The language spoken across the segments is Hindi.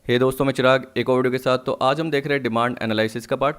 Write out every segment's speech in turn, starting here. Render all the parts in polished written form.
हे दोस्तों, मैं चिराग एक और वीडियो के साथ। तो आज हम देख रहे हैं डिमांड एनालिसिस का पार्ट।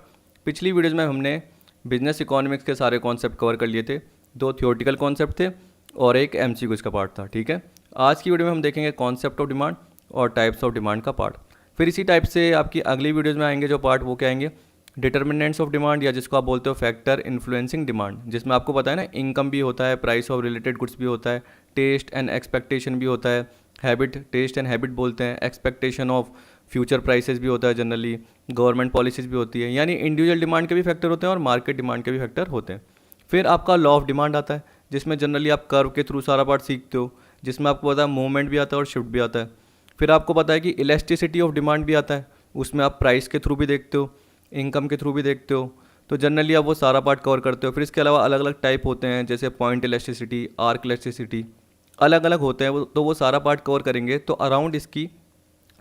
पिछली वीडियोज़ में हमने बिजनेस इकोनॉमिक्स के सारे कॉन्सेप्ट कवर कर लिए थे। 2 थियोरेटिकल कॉन्सेप्ट थे और एक एमसीक्यूज का पार्ट था। ठीक है, आज की वीडियो में हम देखेंगे कॉन्सेप्ट ऑफ डिमांड और टाइप्स ऑफ डिमांड का पार्ट। फिर इसी टाइप से आपकी अगली वीडियोज़ में आएंगे जो पार्ट, वो क्या आएंगे, डिटर्मिनेंट्स ऑफ डिमांड, या जिसको आप बोलते हो फैक्टर इन्फ्लुएंसिंग डिमांड, जिसमें आपको पता है ना, इनकम भी होता है, प्राइस ऑफ रिलेटेड गुड्स भी होता है, टेस्ट एंड एक्सपेक्टेशन भी होता है, हैबिट, टेस्ट एंड हैबिट बोलते हैं, एक्सपेक्टेशन ऑफ फ्यूचर प्राइसेस भी होता है, जनरली गवर्नमेंट पॉलिसीज़ भी होती है। यानी इंडिविजुअल डिमांड के भी फैक्टर होते हैं और मार्केट डिमांड के भी फैक्टर होते हैं। फिर आपका लॉ ऑफ डिमांड आता है, जिसमें जनरली आप कर्व के थ्रू सारा पार्ट सीखते हो, जिसमें आपको पता है मूवमेंट भी आता है और शिफ्ट भी आता है। फिर आपको पता है कि इलास्टिसिटी ऑफ डिमांड भी आता है, उसमें आप प्राइस के थ्रू भी देखते हो, इनकम के थ्रू भी देखते हो। तो जनरली आप वो सारा पार्ट कवर करते हो। फिर इसके अलावा अलग अलग टाइप होते हैं, जैसे पॉइंट इलास्टिसिटी, आर्क इलास्टिसिटी, अलग अलग होते हैं वो। तो वो सारा पार्ट कवर करेंगे। तो अराउंड इसकी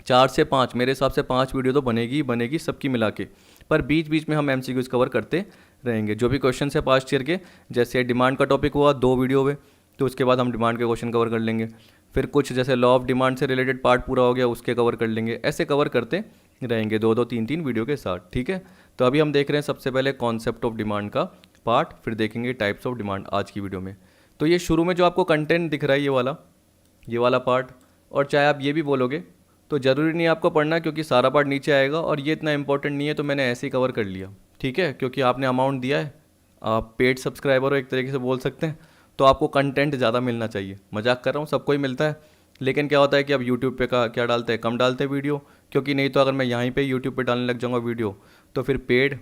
4 से 5, मेरे हिसाब से 5 वीडियो तो बनेगी ही बनेगी सबकी मिला के। पर बीच बीच में हम एमसीक्यूज कवर करते रहेंगे, जो भी क्वेश्चन है पास्ट ईयर के। जैसे डिमांड का टॉपिक हुआ 2 वीडियो हुए, तो उसके बाद हम डिमांड के क्वेश्चन कवर कर लेंगे। फिर कुछ जैसे लॉ ऑफ डिमांड से रिलेटेड पार्ट पूरा हो गया, उसके कवर कर लेंगे। ऐसे कवर करते रहेंगे 2-2, 3-3 वीडियो के साथ। ठीक है, तो अभी हम देख रहे हैं सबसे पहले कॉन्सेप्ट ऑफ डिमांड का पार्ट, फिर देखेंगे टाइप्स ऑफ डिमांड आज की वीडियो में। तो ये शुरू में जो आपको कंटेंट दिख रहा है, ये वाला पार्ट, और चाहे आप ये भी बोलोगे तो ज़रूरी नहीं आपको पढ़ना, क्योंकि सारा पार्ट नीचे आएगा और ये इतना इंपॉर्टेंट नहीं है, तो मैंने ऐसे ही कवर कर लिया। ठीक है, क्योंकि आपने अमाउंट दिया है, आप पेड सब्सक्राइबर हो एक तरीके से बोल सकते हैं, तो आपको कंटेंट ज़्यादा मिलना चाहिए। मजाक कर रहा हूँ, सबको ही मिलता है, लेकिन क्या होता है कि अब यूट्यूब पे का क्या डालते हैं, कम डालते हैं वीडियो, क्योंकि नहीं तो अगर मैं यहीं पे यूट्यूब पे डालने लग जाऊँगा वीडियो, तो फिर पेड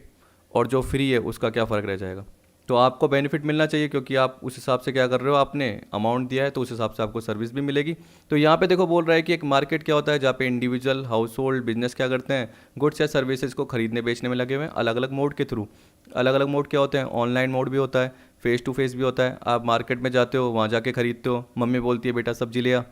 और जो फ्री है उसका क्या फ़र्क रह जाएगा। तो आपको बेनिफिट मिलना चाहिए, क्योंकि आप उस हिसाब से क्या कर रहे हो, आपने अमाउंट दिया है तो उस हिसाब से आपको सर्विस भी मिलेगी। तो यहाँ पे देखो बोल रहा है कि एक मार्केट क्या होता है, जहाँ पे इंडिविजुअल, हाउस होल्ड, बिजनेस क्या करते हैं, गुड्स या सर्विसेज को खरीदने बेचने में लगे हुए हैं, अलग अलग मोड के थ्रू। अलग अलग मोड क्या होते हैं, ऑनलाइन मोड भी होता है, फेस टू फेस भी होता है। आप मार्केट में जाते हो, वहाँ जाके खरीदते हो, मम्मी बोलती है बेटा सब्जी ले आ,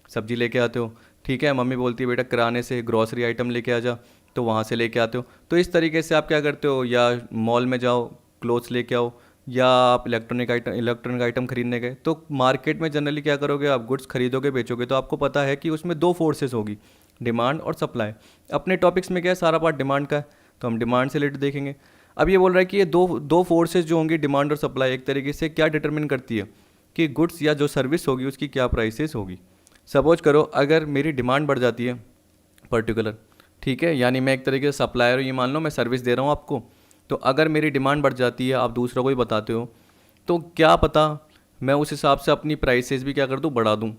सब्जी लेके आते हो। ठीक है, मम्मी बोलती है बेटा किराने से ग्रॉसरी आइटम लेके आ जा, तो वहाँ से लेके आते हो। तो इस तरीके से आप क्या करते हो, या मॉल में जाओ क्लोथ्स लेके आओ, या आप इलेक्ट्रॉनिक आइटम खरीदने गए। तो मार्केट में जनरली क्या करोगे, आप गुड्स खरीदोगे बेचोगे, तो आपको पता है कि उसमें 2 फोर्सेस होगी, डिमांड और सप्लाई। अपने टॉपिक्स में क्या है, सारा पार्ट डिमांड का है, तो हम डिमांड से रिलेटेड देखेंगे। अब ये बोल रहा है कि ये दो फोर्सेस जो होंगी, डिमांड और सप्लाई, एक तरीके से क्या डिटरमिन करती है कि गुड्स या जो सर्विस होगी उसकी क्या प्राइसेस होगी। सपोज करो अगर मेरी डिमांड बढ़ जाती है पर्टिकुलर, ठीक है, यानी मैं एक तरीके से सप्लायर हूँ, ये मान लो मैं सर्विस दे रहा हूँ आपको। तो अगर मेरी डिमांड बढ़ जाती है, आप दूसरों को ही बताते हो, तो क्या पता मैं उस हिसाब से अपनी प्राइसेस भी क्या कर दूँ, बढ़ा दूँ।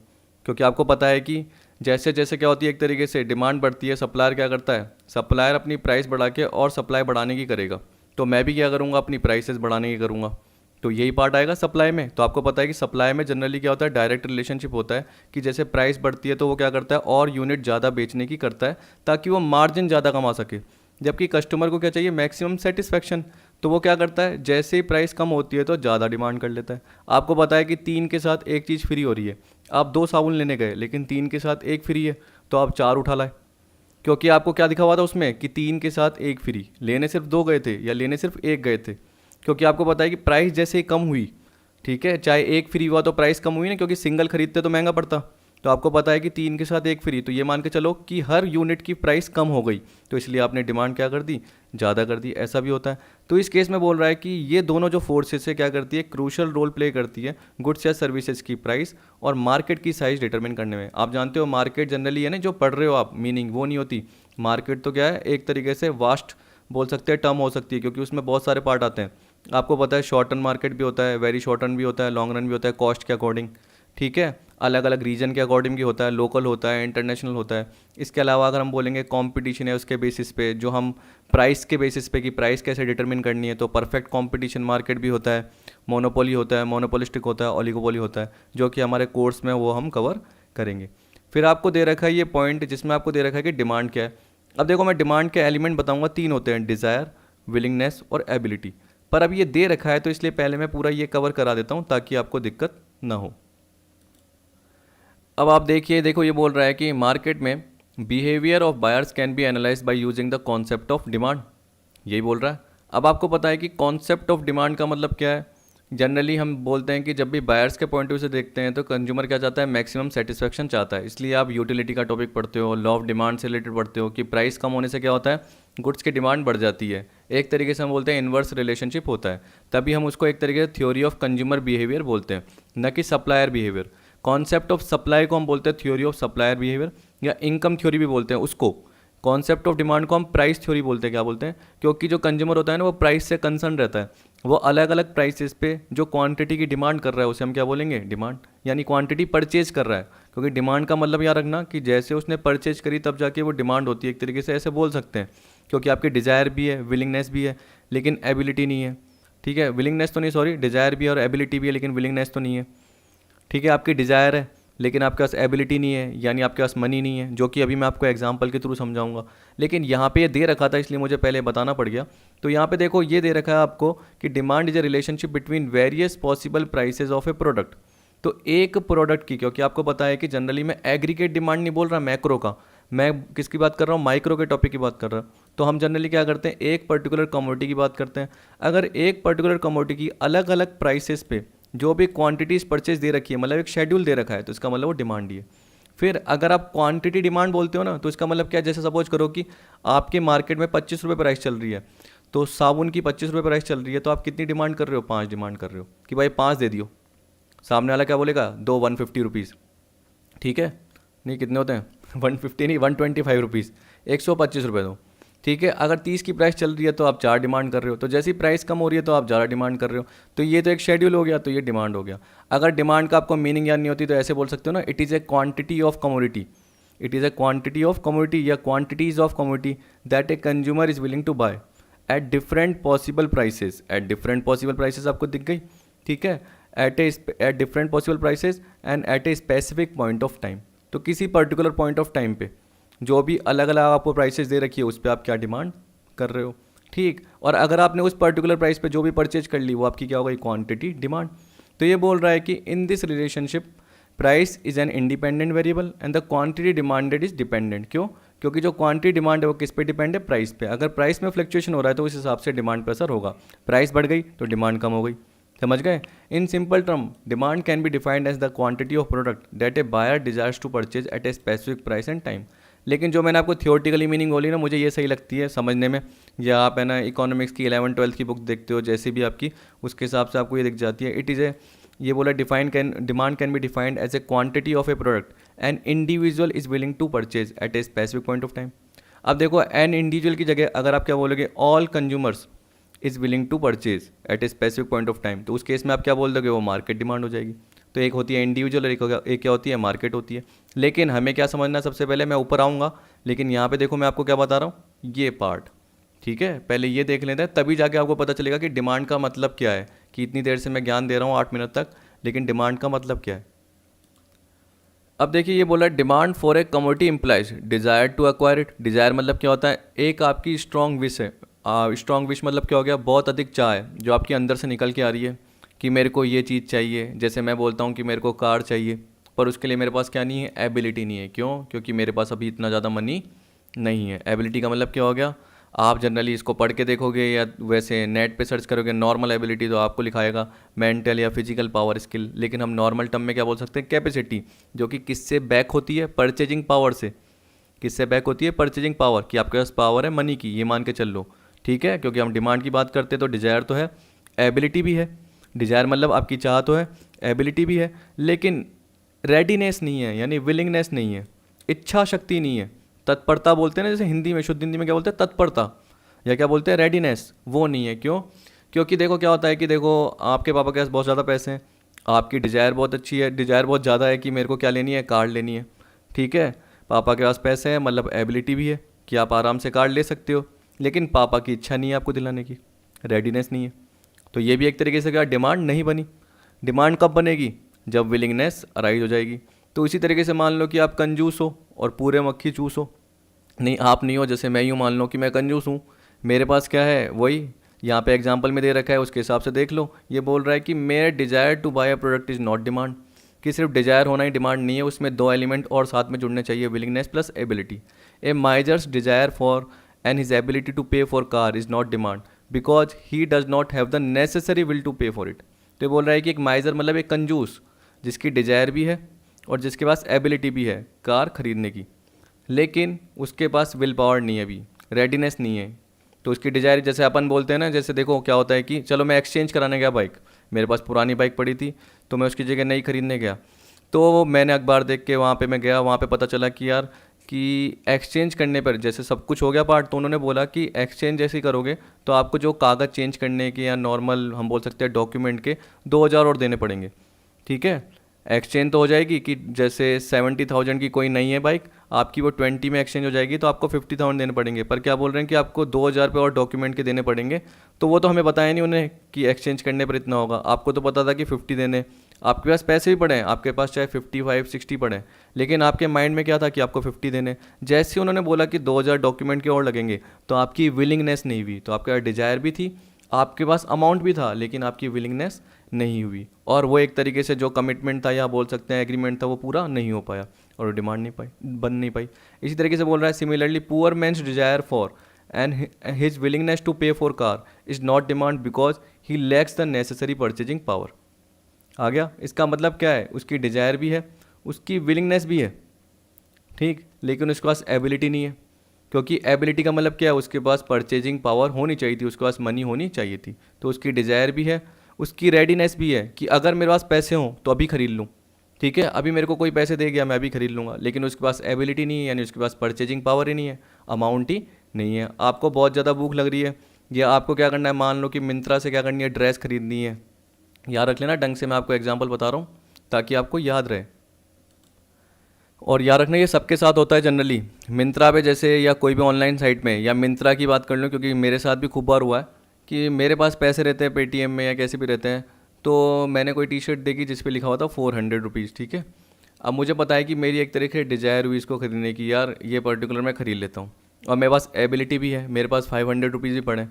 क्योंकि आपको पता है कि जैसे जैसे क्या होती है, एक तरीके से डिमांड बढ़ती है, सप्लायर क्या करता है, सप्लायर अपनी प्राइस बढ़ा के और सप्लाई बढ़ाने की करेगा, तो मैं भी क्या करूँगा, अपनी प्राइसेस बढ़ाने की करूँगा। तो यही पार्ट आएगा सप्लाई में। तो आपको पता है कि सप्लाई में जनरली क्या होता है, डायरेक्ट रिलेशनशिप होता है, कि जैसे प्राइस बढ़ती है तो वो क्या करता है, और यूनिट ज़्यादा बेचने की करता है, ताकि वो मार्जिन ज़्यादा कमा सके। जबकि कस्टमर को क्या चाहिए, मैक्सिमम सेटिस्फैक्शन। तो वो क्या करता है, जैसे ही प्राइस कम होती है तो ज़्यादा डिमांड कर लेता है। आपको पता है कि 3 के साथ एक चीज़ फ्री हो रही है, आप 2 साबुन लेने गए, लेकिन 3 के साथ एक फ्री है, तो आप 4 उठा लाए। क्योंकि आपको क्या दिखा हुआ था उसमें कि 3 के साथ एक फ्री, लेने सिर्फ 2 गए थे या लेने सिर्फ एक गए थे। क्योंकि आपको पता है कि प्राइस जैसे ही कम हुई, ठीक है, चाहे एक फ्री हुआ तो प्राइस कम हुई ना, क्योंकि सिंगल खरीदते तो महंगा पड़ता। तो आपको पता है कि 3 के साथ एक फ्री, तो ये मान के चलो कि हर यूनिट की प्राइस कम हो गई, तो इसलिए आपने डिमांड क्या कर दी, ज़्यादा कर दी। ऐसा भी होता है। तो इस केस में बोल रहा है कि ये दोनों जो फोर्सेस है क्या करती है, क्रूशल रोल प्ले करती है गुड्स या सर्विसेज की प्राइस और मार्केट की साइज डिटरमिन करने में। आप जानते हो मार्केट जनरली है ना, जो पढ़ रहे हो आप, मीनिंग वो नहीं होती। मार्केट तो क्या है, एक तरीके से वास्ट बोल सकते हैं, टर्म हो सकती है, क्योंकि उसमें बहुत सारे पार्ट आते हैं। आपको पता है शॉर्ट टर्म मार्केट भी होता है, वेरी शॉर्ट टर्म भी होता है, लॉन्ग रन भी होता है, कॉस्ट के अकॉर्डिंग। ठीक है, अलग अलग रीजन के अकॉर्डिंग भी होता है, लोकल होता है, इंटरनेशनल होता है। इसके अलावा अगर हम बोलेंगे कंपटीशन है, उसके बेसिस पे, जो हम प्राइस के बेसिस पे कि प्राइस कैसे डिटरमिन करनी है, तो परफेक्ट कंपटीशन मार्केट भी होता है, मोनोपोली होता है, मोनोपोलिस्टिक होता है, ओलिगोपोली होता है, जो कि हमारे कोर्स में वो हम कवर करेंगे। फिर आपको दे रखा है ये पॉइंट, जिसमें आपको दे रखा है कि डिमांड क्या है। अब देखो मैं डिमांड के एलिमेंट बताऊंगा, 3 होते हैं, डिज़ायर, विलिंगनेस और एबिलिटी। पर अब ये दे रखा है तो इसलिए पहले मैं पूरा ये कवर करा देता हूँ ताकि आपको दिक्कत ना हो। अब आप देखिए, देखो ये बोल रहा है कि मार्केट में behaviour of buyers can be analyze by using the concept of demand, यही बोल रहा है। अब आपको पता है कि कॉन्सेप्ट ऑफ डिमांड का मतलब क्या है, जनरली हम बोलते हैं कि जब भी बायर्स के पॉइंट ऑफ व्यू से देखते हैं तो कंज्यूमर क्या चाहता है, मैक्सिमम सेटिस्फेक्शन चाहता है। इसलिए आप यूटिलिटी का टॉपिक पढ़ते हो, लॉ ऑफ डिमांड से रिलेटेड पढ़ते हो कि प्राइस कम होने से क्या होता है, गुड्स की डिमांड बढ़ जाती है। एक तरीके से हम बोलते हैं इन्वर्स रिलेशनशिप होता है, तभी हम उसको एक तरीके से थ्योरी ऑफ कंज्यूमर बिहेवियर बोलते हैं, न कि supplier behaviour. Concept of supply को हम बोलते हैं थ्योरी ऑफ सप्लायर बिहेवियर, या इनकम थ्योरी भी बोलते हैं उसको। कॉन्सेप्ट ऑफ डिमांड को हम प्राइस थ्योरी बोलते हैं। क्या बोलते हैं, क्योंकि जो कंज्यूमर होता है ना वो प्राइस से कंसर्न रहता है, वो अलग अलग प्राइसेस पे जो क्वांटिटी की डिमांड कर रहा है उसे हम क्या बोलेंगे, डिमांड, यानी क्वांटिटी परचेज कर रहा है। क्योंकि डिमांड का मतलब याद रखना कि जैसे उसने परचेज करी तब जाके वो डिमांड होती है, एक तरीके से ऐसे बोल सकते हैं। क्योंकि आपकी डिज़ायर भी है, विलिंगनेस भी है, लेकिन एबिलिटी नहीं है। ठीक है, विलिंगनेस तो नहीं, सॉरी, डिज़ायर भी है और एबिलिटी भी है, लेकिन विलिंगनेस तो नहीं है। ठीक है, आपकी डिज़ायर है लेकिन आपके पास एबिलिटी नहीं है, यानी आपके पास मनी नहीं है, जो कि अभी मैं आपको एग्जांपल के थ्रू समझाऊंगा। लेकिन यहाँ पे ये दे रखा था इसलिए मुझे पहले बताना पड़ गया। तो यहाँ पे देखो ये दे रखा है आपको कि demand is a relationship between various possible prices of a product. तो एक प्रोडक्ट की, क्योंकि आपको पता है कि जनरली मैं एग्रीगेट डिमांड नहीं बोल रहा मैक्रो का, मैं किसकी बात कर रहा हूँ, माइक्रो के टॉपिक की बात कर रहा हूँ। तो हम जनरली क्या करते हैं, एक पर्टिकुलर कमोडिटी की बात करते हैं। अगर एक पर्टिकुलर कमोडिटी की अलग अलग प्राइसेस पे जो भी क्वांटिटीज़ परचेज दे रखी है, मतलब एक शेड्यूल दे रखा है, तो इसका मतलब वो डिमांड ही है। फिर अगर आप क्वांटिटी डिमांड बोलते हो ना, तो इसका मतलब क्या है, जैसे सपोज करो कि आपके मार्केट में 25 रुपये प्राइस चल रही है, तो साबुन की 25 रुपये प्राइस चल रही है, तो आप कितनी डिमांड कर रहे हो, 5 डिमांड कर रहे हो कि भाई 5 दे दियो। सामने वाला क्या बोलेगा, दो 150 रुपीज़। ठीक है, नहीं कितने होते हैं 150 नहीं 125 रुपीज़, 125 रुपये दो। ठीक है, अगर 30 की प्राइस चल रही है तो आप 4 डिमांड कर रहे हो, तो जैसी प्राइस कम हो रही है तो आप ज़्यादा डिमांड कर रहे हो। तो ये तो एक शेड्यूल हो गया, तो ये डिमांड हो गया। अगर डिमांड का आपको मीनिंग याद नहीं होती तो ऐसे बोल सकते हो ना, it is a quantity of commodity, it is a quantity of commodity या quantities of commodity that a consumer is willing to buy at different possible prices. At different possible prices आपको दिख गई। ठीक है, at different possible prices and at a specific point of time. तो किसी पर्टिकुलर पॉइंट ऑफ टाइम पे जो भी अलग अलग आपको प्राइसेस दे रखी है उस पर आप क्या डिमांड कर रहे हो। ठीक, और अगर आपने उस पर्टिकुलर प्राइस पे जो भी परचेज कर ली वो आपकी क्या हो गई, क्वांटिटी डिमांड। तो ये बोल रहा है कि in this relationship price is an independent variable and the quantity demanded is dependent. क्यों, क्योंकि जो क्वांटिटी डिमांड है वो किस पे डिपेंड है, प्राइस पे। अगर प्राइस में फ्लक्चुएशन हो रहा है तो उस हिसाब से डिमांड पर असर होगा। प्राइस बढ़ गई तो डिमांड कम हो गई। समझ गए। In simple term demand can be defined as the quantity of product that a buyer desires to purchase at a specific price and time. लेकिन जो मैंने आपको थियोरटिकली मीनिंग बोली ना, मुझे ये सही लगती है समझने में, या आप है ना इकोनॉमिक्स की 11th-12th की बुक देखते हो जैसे भी आपकी, उसके हिसाब से आपको ये दिख जाती है। इट इज़ ए, ये बोला demand can be defined as a quantity of a product an individual is willing to purchase at a specific point of time. अब देखो एन इंडिविजुअल की जगह अगर आप क्या बोलोगे, all consumers is willing to purchase at a specific point of time, तो उस केस में आप क्या बोल दोगे, वो मार्केट डिमांड हो जाएगी। तो एक होती है इंडिविजुअल और एक क्या होती है, मार्केट होती है। लेकिन हमें क्या समझना, सबसे पहले मैं ऊपर आऊँगा, लेकिन यहाँ पे देखो मैं आपको क्या बता रहा हूँ, ये पार्ट। ठीक है, पहले ये देख लेते हैं, तभी जाके आपको पता चलेगा कि डिमांड का मतलब क्या है। कि इतनी देर से मैं ज्ञान दे रहा हूँ 8 मिनट तक, लेकिन डिमांड का मतलब क्या है। अब देखिए ये बोला demand for a commodity implies desire to acquire it. Desire मतलब क्या होता है, एक आपकी स्ट्रॉन्ग विश है। स्ट्रॉन्ग विश मतलब क्या हो गया, बहुत अधिक चाह है जो आपके अंदर से निकल के आ रही है कि मेरे को ये चीज़ चाहिए। जैसे मैं बोलता हूँ कि मेरे को कार चाहिए, पर उसके लिए मेरे पास क्या नहीं है, एबिलिटी नहीं है। क्यों, क्योंकि मेरे पास अभी इतना ज़्यादा मनी नहीं है। एबिलिटी का मतलब क्या हो गया, आप जनरली इसको पढ़ के देखोगे या वैसे नेट पे सर्च करोगे नॉर्मल एबिलिटी, तो आपको लिखाएगा मेंटल या फिजिकल पावर स्किल। लेकिन हम नॉर्मल टर्म में क्या बोल सकते हैं, कैपेसिटी, जो कि किससे बैक होती है, परचेजिंग पावर से। किससे बैक होती है, परचेजिंग पावर, कि आपके पास पावर है मनी की, ये मान के चल लो। ठीक है, क्योंकि हम डिमांड की बात करते हैं तो डिज़ायर तो है, एबिलिटी भी है। डिज़ायर मतलब आपकी चाह तो है, एबिलिटी भी है, लेकिन रेडीनेस नहीं है, यानी विलिंगनेस नहीं है, इच्छा शक्ति नहीं है। तत्परता बोलते हैं ना, जैसे हिंदी में, शुद्ध हिंदी में क्या बोलते हैं, तत्परता, या क्या बोलते हैं, रेडीनेस, वो नहीं है। क्यों, क्योंकि देखो क्या होता है कि देखो आपके पापा के पास बहुत ज़्यादा पैसे हैं, आपकी डिज़ायर बहुत अच्छी है, डिज़ायर बहुत ज़्यादा है कि मेरे को क्या लेनी है, कार लेनी है। ठीक है, पापा के पास पैसे हैं, मतलब एबिलिटी भी है कि आप आराम से कार ले सकते हो, लेकिन पापा की इच्छा नहीं है आपको दिलाने की, रेडीनेस नहीं है। तो ये भी एक तरीके से क्या, डिमांड नहीं बनी। डिमांड कब बनेगी, जब विलिंगनेस अराइज हो जाएगी। तो इसी तरीके से मान लो कि आप कंजूस हो और पूरे मक्खी चूस हो। नहीं, आप नहीं हो, जैसे मैं यूँ मान लो कि मैं कंजूस हूँ, मेरे पास क्या है, वही यहाँ पे एग्जांपल में दे रखा है, उसके हिसाब से देख लो। ये बोल रहा है कि मेरे desire to buy a product is not demand, कि सिर्फ डिज़ायर होना ही डिमांड नहीं है, उसमें 2 एलिमेंट और साथ में जुड़ने चाहिए, willingness plus ability. A miser's desire for and his ability to pay for car is not demand because he does not have the necessary will to pay for it. तो ये बोल रहा है कि एक माइजर मतलब एक कंजूस जिसकी डिजायर भी है और जिसके पास एबिलिटी भी है कार खरीदने की, लेकिन उसके पास विल पावर नहीं है, अभी रेडीनेस नहीं है। तो उसकी डिजायर, जैसे अपन बोलते हैं ना, जैसे देखो क्या होता है कि चलो मैं एक्सचेंज कराने गया बाइक, मेरे पास पुरानी बाइक पड़ी थी तो मैं उसकी जगह नई खरीदने गया। तो मैंने अखबार देख के वहाँ पे मैं गया, वहाँ पे पता चला कि यार कि एक्सचेंज करने पर जैसे सब कुछ हो गया पार्ट, तो उन्होंने बोला कि एक्सचेंज जैसे ही करोगे तो आपको जो कागज़ चेंज करने के या नॉर्मल हम बोल सकते हैं डॉक्यूमेंट के 2,000 और देने पड़ेंगे। ठीक है, एक्सचेंज तो हो जाएगी कि जैसे 70,000 की कोई नहीं है बाइक, आपकी वो 20 में एक्सचेंज हो जाएगी तो आपको 50,000 देने पड़ेंगे। पर क्या बोल रहे हैं कि आपको 2,000 रुपये और डॉक्यूमेंट के देने पड़ेंगे। तो वो तो हमें बताया नहीं उन्हें कि एक्सचेंज करने पर इतना होगा, आपको तो पता था कि 50 देने। आपके पास पैसे भी पड़े हैं, आपके पास चाहे 55 60 पड़े हैं, लेकिन आपके माइंड में क्या था कि आपको 50 देने। जैसे ही उन्होंने बोला कि 2,000 डॉक्यूमेंट के और लगेंगे तो आपकी विलिंगनेस नहीं हुई। तो आपका डिजायर भी थी, आपके पास अमाउंट भी था, लेकिन आपकी विलिंगनेस नहीं हुई, और वो एक तरीके से जो कमिटमेंट था या बोल सकते हैं एग्रीमेंट था वो पूरा नहीं हो पाया और डिमांड नहीं पाई, बन नहीं पाई। इसी तरीके से बोल रहा है similarly poor man's desire for and his willingness to pay for car is not demand because he lacks the necessary purchasing power. आ गया, इसका मतलब क्या है, उसकी डिजायर भी है, उसकी विलिंगनेस भी है, ठीक, लेकिन उसके पास एबिलिटी नहीं है। क्योंकि एबिलिटी का मतलब क्या है, उसके पास परचेजिंग पावर होनी चाहिए थी, उसके पास मनी होनी चाहिए थी। तो उसकी डिजायर भी है, उसकी रेडीनेस भी है कि अगर मेरे पास पैसे हों तो अभी खरीद लूँ। ठीक है, अभी मेरे को कोई पैसे दे गया मैं अभी खरीद लूँगा, लेकिन उसके पास एबिलिटी नहीं है, यानी उसके पास परचेजिंग पावर ही नहीं है, अमाउंट ही नहीं है। आपको बहुत ज़्यादा भूख लग रही है, या आपको क्या करना है, मान लो कि मिंत्रा से क्या करनी है, ड्रेस खरीदनी है। याद रख लेना ढंग से, मैं आपको एग्जाम्पल बता रहा हूँ ताकि आपको याद रहे। और याद रखना ये सबके साथ होता है जनरली, मिंत्रा पे जैसे या कोई भी ऑनलाइन साइट में, या मिंत्रा की बात कर लूँ क्योंकि मेरे साथ भी खूब बार हुआ है कि मेरे पास पैसे रहते हैं पेटीएम में या कैसे भी रहते हैं, तो मैंने कोई टी शर्ट देखी जिस पे लिखा हुआ था 400 रुपीज़। ठीक है, अब मुझे पता है कि मेरी एक तरीके से डिजायर हुई इसको खरीदने की, यार ये पर्टिकुलर मैं ख़रीद लेता हूँ, और मेरे पास एबिलिटी भी है, मेरे पास 500 रुपीज़ भी पड़े।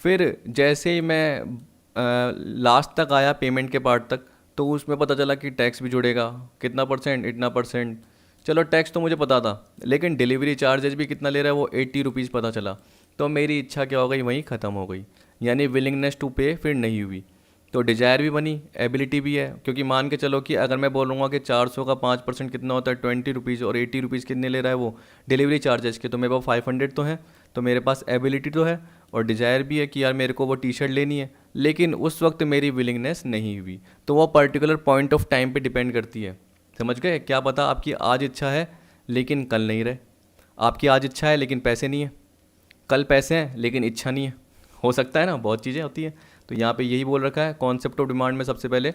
फिर जैसे ही मैं लास्ट तक आया पेमेंट के पार्ट तक, तो उसमें पता चला कि टैक्स भी जुड़ेगा, कितना परसेंट, इतना परसेंट। चलो टैक्स तो मुझे पता था, लेकिन डिलीवरी चार्जेस भी कितना ले रहा है वो 80 रुपीज़ पता चला। तो मेरी इच्छा क्या हो गई, वहीं ख़त्म हो गई, यानी विलिंगनेस टू पे फिर नहीं हुई। तो डिजायर भी बनी, एबिलिटी भी है, क्योंकि मान के चलो कि अगर मैं बोलूँगा कि 400 का 5% कितना होता है 20 रुपीज़, और 80 रुपीज़ कितने ले रहा है वो डिलीवरी चार्जेस के, तो मेरे पास 500 तो है, तो मेरे पास एबिलिटी तो है और डिजायर भी है कि यार मेरे को वो टी शर्ट लेनी है, लेकिन उस वक्त मेरी विलिंगनेस नहीं हुई। तो वो पर्टिकुलर पॉइंट ऑफ टाइम पे डिपेंड करती है। समझ गए, क्या पता आपकी आज इच्छा है लेकिन कल नहीं रहे, आपकी आज इच्छा है लेकिन पैसे नहीं है, कल पैसे हैं लेकिन इच्छा नहीं है, हो सकता है ना, बहुत चीज़ें होती है। तो यहाँ पे यही बोल रखा है कॉन्सेप्ट ऑफ डिमांड में सबसे पहले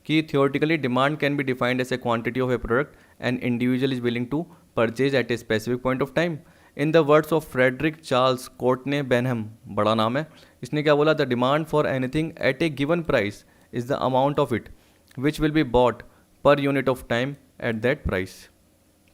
कि theoretically demand can be defined as a quantity of a product and individual is willing to purchase at a specific point of time. In the words of Frederick Charles Courtney Benham, बड़ा नाम है, इसने क्या बोला, the demand for anything at a given price is the amount of it which will be bought per unit of time at that price.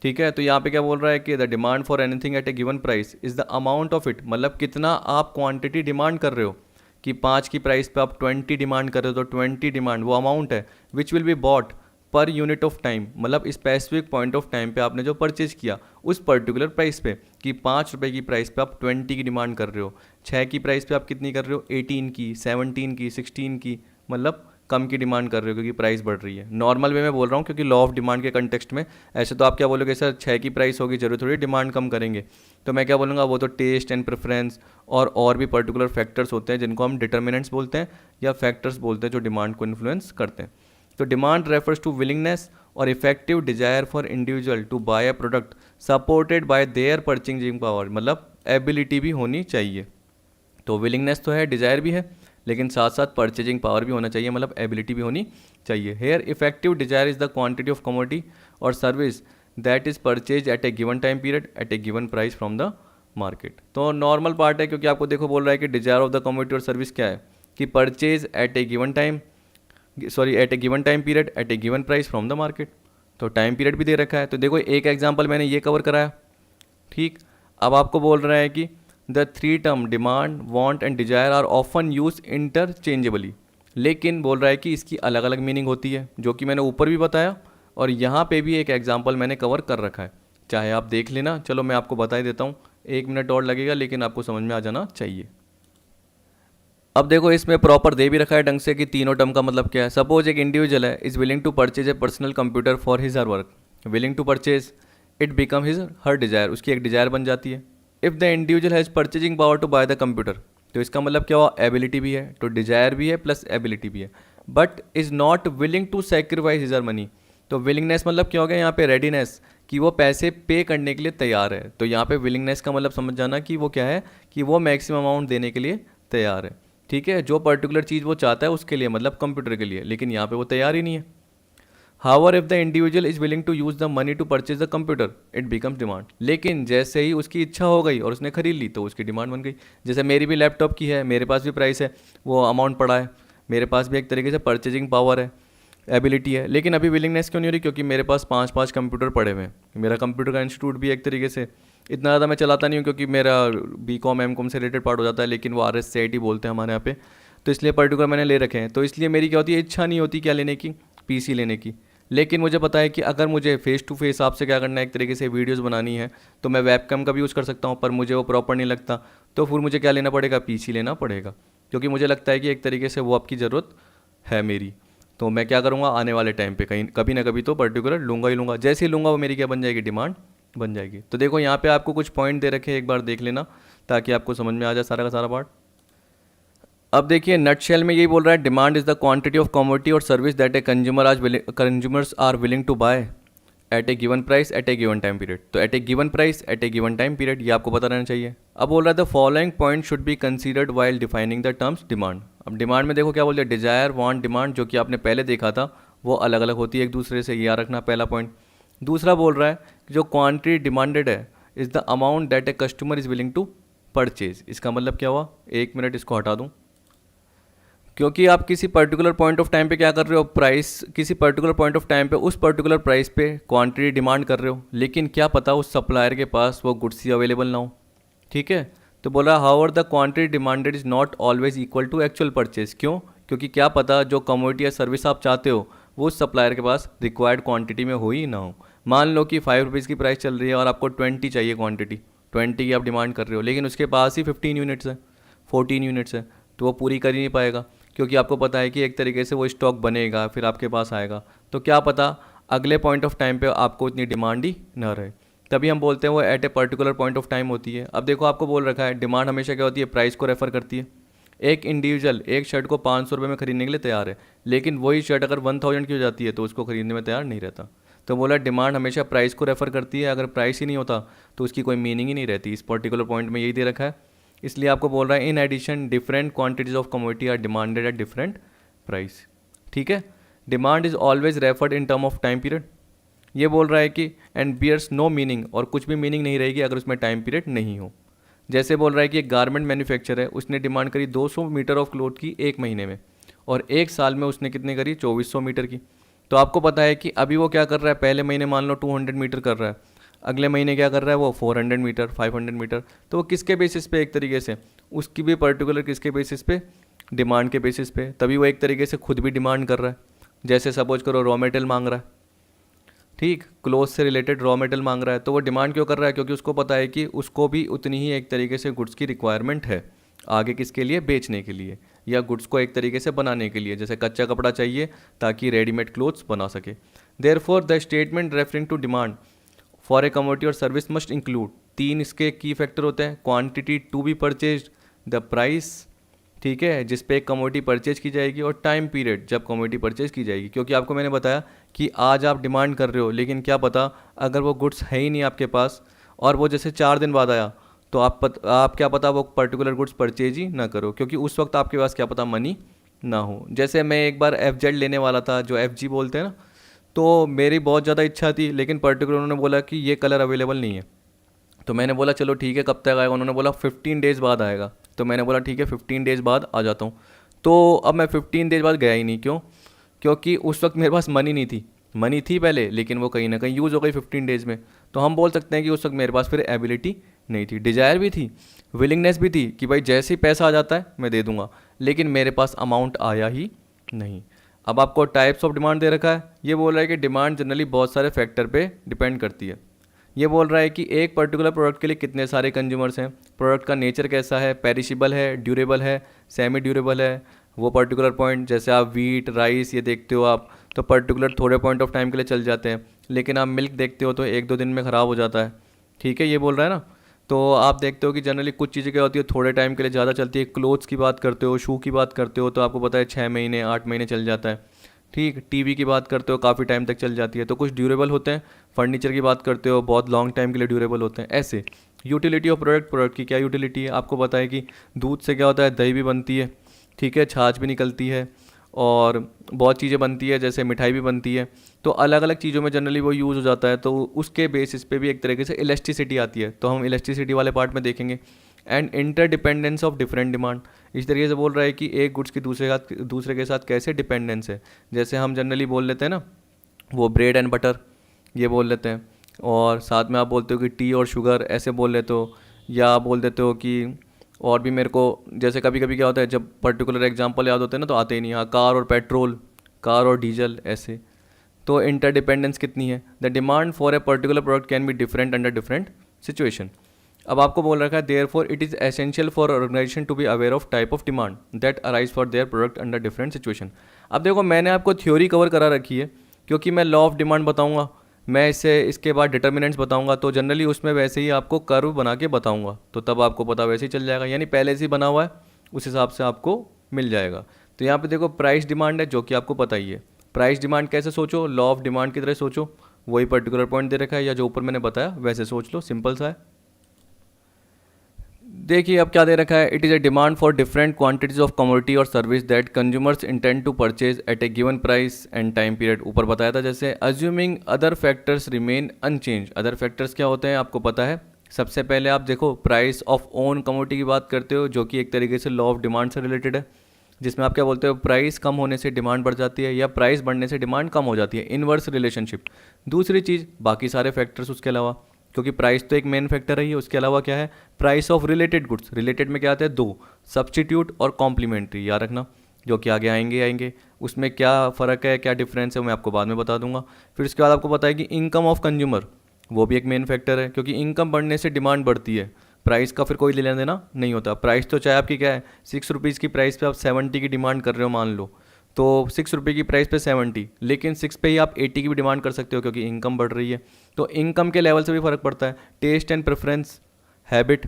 ठीक है, तो यहाँ पे क्या बोल रहा है कि the demand for anything at a given price is the amount of it, मतलब कितना आप क्वांटिटी डिमांड कर रहे हो, कि 5 की प्राइस पे आप 20 डिमांड कर रहे हो तो 20 डिमांड वो अमाउंट है, विच will be bought per unit of time, मतलब स्पेसिफिक पॉइंट ऑफ टाइम पे आपने जो परचेज किया उस पर्टिकुलर प्राइस पे, कि 5 रुपये की प्राइस पे आप 20 की डिमांड कर रहे हो, 6 की प्राइस पे आप कितनी कर रहे हो, 18 की, 17 की, 16 की, मतलब कम की डिमांड कर रहे हो क्योंकि प्राइस बढ़ रही है। नॉर्मल वे में बोल रहा हूँ क्योंकि लॉ ऑफ डिमांड के कंटेक्स्ट में, ऐसे तो आप क्या बोलोगे सर 6 की प्राइस होगी जरूर थोड़ी डिमांड कम करेंगे, तो मैं क्या बोलूँगा वो तो टेस्ट एंड प्रेफरेंस और भी पर्टिकुलर फैक्टर्स होते हैं जिनको हम डिटर्मिनेंट्स बोलते हैं या फैक्टर्स बोलते हैं जो डिमांड को इन्फ्लुएंस करते हैं। तो डिमांड रेफर्स टू विलिंगनेस और effective desire for individual to buy a product supported by their purchasing power, मतलब एबिलिटी भी होनी चाहिए। तो विलिंगनेस तो है, डिजायर भी है, लेकिन साथ साथ परचेजिंग पावर भी होना चाहिए, मतलब एबिलिटी भी होनी चाहिए। Here effective desire is the quantity of commodity और service that is purchase at a given time period at a given price from the market. तो नॉर्मल पार्ट है, क्योंकि आपको देखो बोल रहा है कि डिजायर ऑफ द कमोडिटी और सर्विस क्या है, कि purchase at a given time, at a given time period at a given price from the market. तो टाइम पीरियड भी दे रखा है। तो देखो एक एग्जाम्पल मैंने ये कवर कराया, ठीक। अब आपको बोल रहा है कि the 3 term demand, want and desire are often use interchangeably, लेकिन बोल रहा है कि इसकी अलग अलग मीनिंग होती है, जो कि मैंने ऊपर भी बताया और यहाँ पे भी एक एग्जांपल मैंने कवर कर रखा है, चाहे आप देख लेना। चलो मैं आपको बता ही देता हूँ, 1 मिनट और लगेगा लेकिन आपको समझ में आ जाना चाहिए। अब देखो इसमें प्रॉपर दे भी रखा है ढंग से कि तीनों टर्म का मतलब क्या है। सपोज एक इंडिविजुअल है is willing to purchase a personal computer for his her work, willing to purchase it become his her desire, उसकी एक डिजायर बन जाती है। If the individual has purchasing power to buy the computer, तो इसका मतलब क्या हुआ, एबिलिटी भी है, तो डिजायर भी है प्लस एबिलिटी भी है, but is not willing to sacrifice his money. तो विलिंगनेस मतलब क्या हो गया यहाँ पे, रेडीनेस, कि वो पैसे पे करने के लिए तैयार है। तो यहाँ पे विलिंगनेस का मतलब समझ जाना कि वो क्या है, कि वो मैक्सिमम अमाउंट देने के लिए तैयार है। ठीक है, जो पर्टिकुलर चीज़ वो चाहता है उसके लिए, मतलब कंप्यूटर के लिए, लेकिन यहाँ पे वो तैयार ही नहीं है। However if the individual is willing to use the money to purchase the computer it becomes demand. लेकिन जैसे ही उसकी इच्छा हो गई और उसने खरीद ली तो उसकी डिमांड बन गई। जैसे मेरी भी लैपटॉप की है, मेरे पास भी प्राइस है, वो अमाउंट पड़ा है, मेरे पास भी एक तरीके से परचेजिंग पावर है, एबिलिटी है, लेकिन अभी विलिंगनेस क्यों नहीं हो रही, क्योंकि मेरे पास 5 कंप्यूटर पड़े हुए हैं। मेरा कंप्यूटर का इंस्टीट्यूट भी एक तरीके से इतना ज़्यादा मैं चलाता नहीं हूँ, क्योंकि मेरा BCom M.Com से रिलेटेड पार्ट हो जाता है, लेकिन वो RS-CIT बोलते हैं हमारे यहाँ पे, तो इसलिए पर्टिकुलर मैंने ले रखे हैं। तो इसलिए मेरी क्या होती है, इच्छा नहीं होती क्या लेने की, PC लेने की। लेकिन मुझे पता है कि अगर मुझे फेस टू फेस आपसे क्या करना है, एक तरीके से वीडियोस बनानी है, तो मैं वेबकैम का भी यूज़ कर सकता हूँ, पर मुझे वो प्रॉपर नहीं लगता, तो फिर मुझे क्या लेना पड़ेगा, PC लेना पड़ेगा, क्योंकि मुझे लगता है कि एक तरीके से वो आपकी ज़रूरत है मेरी। तो मैं क्या करूँगा, आने वाले टाइम पे कहीं कभी ना कभी तो पर्टिकुलर लूँगा ही लूँगा। जैसे ही लूँगा वो मेरी क्या बन जाएगी, डिमांड बन जाएगी। तो देखो यहाँ पे आपको कुछ पॉइंट दे रखे हैं, एक बार देख लेना ताकि आपको समझ में आ जाए सारा का सारा पार्ट। अब देखिए नटशेल में यही बोल रहा है, demand is the quantity of commodity और service that a consumers are willing to buy at a given price at a given time period. तो at a given price at a given time period, ये आपको पता रहना चाहिए। अब बोल रहा है the following point should be considered while defining the terms demand. अब डिमांड में देखो क्या बोल रहा है, डिजायर, वांट, डिमांड, जो कि आपने पहले देखा था वो अलग अलग होती है एक दूसरे से, याद रखना पहला पॉइंट। दूसरा बोल रहा है कि जो क्वांटिटी डिमांडेड है is the amount that a customer is willing to purchase. इसका मतलब क्या हुआ, एक मिनट इसको हटा दूँ, क्योंकि आप किसी पर्टिकुलर पॉइंट ऑफ टाइम पे क्या कर रहे हो, प्राइस, किसी पर्टिकुलर पॉइंट ऑफ टाइम पे उस पर्टिकुलर प्राइस पे क्वांटिटी डिमांड कर रहे हो, लेकिन क्या पता उस सप्लायर के पास वो गुड्स ही अवेलेबल ना हो। ठीक है, तो बोला however the quantity demanded is not always equal to actual purchase. क्यों, क्योंकि क्या पता जो कमोडिटी या सर्विस आप चाहते हो वो उस सप्लायर के पास रिक्वायर्ड क्वांटिटी में हो ही ना हो। मान लो कि 5 रुपीज़ की प्राइस चल रही है और आपको 20 चाहिए क्वांटिटी, 20 की आप डिमांड कर रहे हो, लेकिन उसके पास ही 15 यूनिट्स है, 14 यूनिट्स है, तो वो पूरी कर ही नहीं पाएगा, क्योंकि आपको पता है कि एक तरीके से वो स्टॉक बनेगा फिर आपके पास आएगा, तो क्या पता अगले पॉइंट ऑफ टाइम पे आपको इतनी डिमांड ही ना रहे, तभी हम बोलते हैं वो at a particular point of time होती है। अब देखो आपको बोल रखा है डिमांड हमेशा क्या होती है, प्राइस को रेफर करती है। एक इंडिविजुअल एक शर्ट को 500 रुपये में खरीदने के लिए तैयार है, लेकिन वही शर्ट अगर 1000 की हो जाती है तो उसको खरीदने में तैयार नहीं रहता। तो बोला डिमांड हमेशा प्राइस को रेफर करती है, अगर प्राइस ही नहीं होता तो उसकी कोई मीनिंग ही नहीं रहती। इस पर्टिकुलर पॉइंट में यही दे रखा है, इसलिए आपको बोल रहा है in addition different quantities of commodity are demanded at different price. ठीक है, demand is always referred in term of time period, ये बोल रहा है कि एंड बियर्स नो मीनिंग, और कुछ भी मीनिंग नहीं रहेगी अगर उसमें टाइम पीरियड नहीं हो। जैसे बोल रहा है कि एक गारमेंट मैन्युफैक्चर है, उसने डिमांड करी 200 मीटर ऑफ क्लोथ की एक महीने में, और एक साल में उसने कितने करी, 2400 मीटर की। तो आपको पता है कि अभी वो क्या कर रहा है, पहले महीने मान लो 200 मीटर कर रहा है, अगले महीने क्या कर रहा है वो 400 मीटर, 500 मीटर। तो वो किसके बेसिस पे, एक तरीके से उसकी भी पर्टिकुलर किसके बेसिस पे, डिमांड के बेसिस पे, तभी वो एक तरीके से खुद भी डिमांड कर रहा है। जैसे सपोज करो रॉ मटेरियल मांग रहा है, ठीक, क्लोथ से रिलेटेड रॉ मटेरियल मांग रहा है, तो वो डिमांड क्यों कर रहा है, क्योंकि उसको पता है कि उसको भी उतनी ही एक तरीके से गुड्स की रिक्वायरमेंट है आगे किसके लिए, बेचने के लिए, या गुड्स को एक तरीके से बनाने के लिए, जैसे कच्चा कपड़ा चाहिए ताकि रेडीमेड क्लोथ्स बना सके। Therefore the statement referring to demand for a commodity और सर्विस मस्ट इंक्लूड, 3 इसके की फैक्टर होते हैं, quantity to be purchase, the price, ठीक है, जिस पे एक कमोडिटी परचेज की जाएगी, और टाइम पीरियड जब कमोडिटी परचेज की जाएगी। क्योंकि आपको मैंने बताया कि आज आप डिमांड कर रहे हो, लेकिन क्या पता अगर वो गुड्स है ही नहीं आपके पास, और वो जैसे 4 दिन बाद आया, तो आप क्या पता वो पर्टिकुलर गुड्स परचेज ही ना करो, क्योंकि उस वक्त आपके पास क्या पता मनी ना हो। जैसे मैं एक बार FZ लेने वाला था, जो FG बोलते हैं ना, तो मेरी बहुत ज़्यादा इच्छा थी, लेकिन पर्टिकुलर उन्होंने बोला कि ये कलर अवेलेबल नहीं है। तो मैंने बोला चलो ठीक है, कब तक आएगा, उन्होंने बोला 15 डेज़ बाद आएगा। तो मैंने बोला ठीक है 15 डेज़ बाद आ जाता हूँ। तो अब मैं 15 डेज़ बाद गया ही नहीं, क्यों, क्योंकि उस वक्त मेरे पास मनी नहीं थी, मनी थी पहले, लेकिन वो कहीं ना कहीं यूज़ हो गई 15 डेज़ में। तो हम बोल सकते हैं कि उस वक्त मेरे पास फिर एबिलिटी नहीं थी, डिज़ायर भी थी, विलिंगनेस भी थी कि भाई जैसे ही पैसा आ जाता है मैं दे दूंगा, लेकिन मेरे पास अमाउंट आया ही नहीं। अब आपको टाइप्स ऑफ डिमांड दे रखा है, ये बोल रहा है कि डिमांड जनरली बहुत सारे फैक्टर पे डिपेंड करती है। ये बोल रहा है कि एक पर्टिकुलर प्रोडक्ट के लिए कितने सारे कंज्यूमर्स हैं, प्रोडक्ट का नेचर कैसा है, पेरिशेबल है, ड्यूरेबल है, सेमी ड्यूरेबल है, वो पर्टिकुलर पॉइंट। जैसे आप वीट, राइस ये देखते हो आप, तो पर्टिकुलर थोड़े पॉइंट ऑफ टाइम के लिए चल जाते हैं, लेकिन आप मिल्क देखते हो तो 1-2 दिन में ख़राब हो जाता है। ठीक है, ये बोल रहा है ना। तो आप देखते हो कि जनरली कुछ चीज़ें क्या होती है थोड़े टाइम के लिए ज़्यादा चलती है। क्लोथ्स की बात करते हो, शू की बात करते हो तो आपको पता है 6 महीने 8 महीने चल जाता है। ठीक, टीवी की बात करते हो काफ़ी टाइम तक चल जाती है। तो कुछ ड्यूरेबल होते हैं। फर्नीचर की बात करते हो बहुत लॉन्ग टाइम के लिए ड्यूरेबल होते हैं। ऐसे यूटिलिटी ऑफ प्रोडक्ट, प्रोडक्ट की क्या यूटिलिटी है, आपको पता है कि दूध से क्या होता है, दही भी बनती है, ठीक है, छाछ भी निकलती है, और बहुत चीज़ें बनती है, जैसे मिठाई भी बनती है। तो अलग अलग चीज़ों में जनरली वो यूज़ हो जाता है, तो उसके बेसिस पे भी एक तरीके से इलेस्टिसिटी आती है, तो हम इलेस्टिसिटी वाले पार्ट में देखेंगे। And interdependence of different demand, इस तरीके से बोल रहा है कि एक गुड्स की दूसरे के साथ कैसे डिपेंडेंस है। जैसे हम जनरली बोल लेते हैं ना, वो ब्रेड एंड बटर ये बोल लेते हैं, और साथ में आप बोलते हो कि टी और शुगर ऐसे बोल लेते हो, या आप बोल देते हो कि और भी मेरे को, जैसे कभी कभी क्या होता है जब पर्टिकुलर एग्जांपल याद होते हैं ना तो आते ही नहीं, हाँ कार और पेट्रोल, कार और डीजल ऐसे। तो इंटरडिपेंडेंस कितनी है, the demand for a particular product can be different under different situation. अब आपको बोल रखा है therefore it is essential for organization to be aware of type of demand that arise for their product under different situation. अब देखो मैंने आपको थ्योरी कवर करा रखी है, क्योंकि मैं लॉ ऑफ डिमांड बताऊंगा, मैं इससे इसके बाद डिटर्मिनेंट्स बताऊंगा, तो जनरली उसमें वैसे ही आपको कर्व बना के बताऊंगा, तो तब आपको पता वैसे ही चल जाएगा, यानी पहले से ही बना हुआ है उस हिसाब से आपको मिल जाएगा। तो यहाँ पे देखो प्राइस डिमांड है जो कि आपको पता ही है। प्राइस डिमांड कैसे सोचो, लॉ ऑफ डिमांड की तरह सोचो, वही पर्टिकुलर पॉइंट दे रखा है या जो ऊपर मैंने बताया वैसे सोच लो, सिंपल सा है। देखिए अब क्या दे रखा है, it is a demand for different quantities of commodity और service that consumers intend to purchase at a given price and time period. ऊपर बताया था जैसे assuming other factors remain unchange. Other factors क्या होते हैं आपको पता है। सबसे पहले आप देखो प्राइस ऑफ ओन कमोडिटी की बात करते हो, जो कि एक तरीके से लॉ ऑफ डिमांड से रिलेटेड है, जिसमें आप क्या बोलते हो प्राइस कम होने से डिमांड बढ़ जाती है या प्राइस बढ़ने से डिमांड कम हो जाती है, इनवर्स रिलेशनशिप। दूसरी चीज़ बाकी सारे फैक्टर्स उसके अलावा, क्योंकि प्राइस तो एक मेन फैक्टर है ही, उसके अलावा क्या है price of related goods. Related में क्या आते हैं दो, सब्सटीट्यूट और कॉम्प्लीमेंट्री, याद रखना, जो कि आगे आएंगे उसमें क्या फ़र्क है क्या डिफरेंस है वो मैं आपको बाद में बता दूंगा। फिर उसके बाद आपको पता है कि इनकम ऑफ कंज्यूमर, वो भी एक मेन फैक्टर है, क्योंकि इनकम बढ़ने से डिमांड बढ़ती है, प्राइस का फिर कोई लेना देना नहीं होता। प्राइस तो चाहे आपकी क्या है 6 रुपीज़ की प्राइस पे आप 70 की डिमांड कर रहे हो मान लो, तो 6 रुपये की प्राइस पे 70, लेकिन 6 पे ही आप 80 की भी डिमांड कर सकते हो क्योंकि इनकम बढ़ रही है। तो इनकम के लेवल से भी फ़र्क पड़ता है। टेस्ट एंड प्रेफरेंस, हैबिट,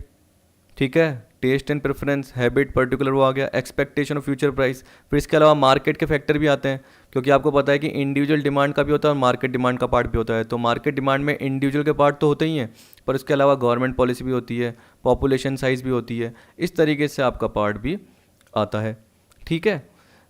ठीक है, taste and preference habit particular वो आ गया, एक्सपेक्टेशन ऑफ फ्यूचर प्राइस। फिर इसके अलावा मार्केट के फैक्टर भी आते हैं, क्योंकि आपको पता है कि इंडिविजुअल डिमांड का भी होता है और मार्केट डिमांड का पार्ट भी होता है। तो मार्केट डिमांड में इंडिविजुअल के पार्ट तो होते ही हैं, पर उसके अलावा गवर्नमेंट पॉलिसी भी होती है, पॉपुलेशन साइज़ भी होती है, इस तरीके से आपका पार्ट भी आता है। ठीक है,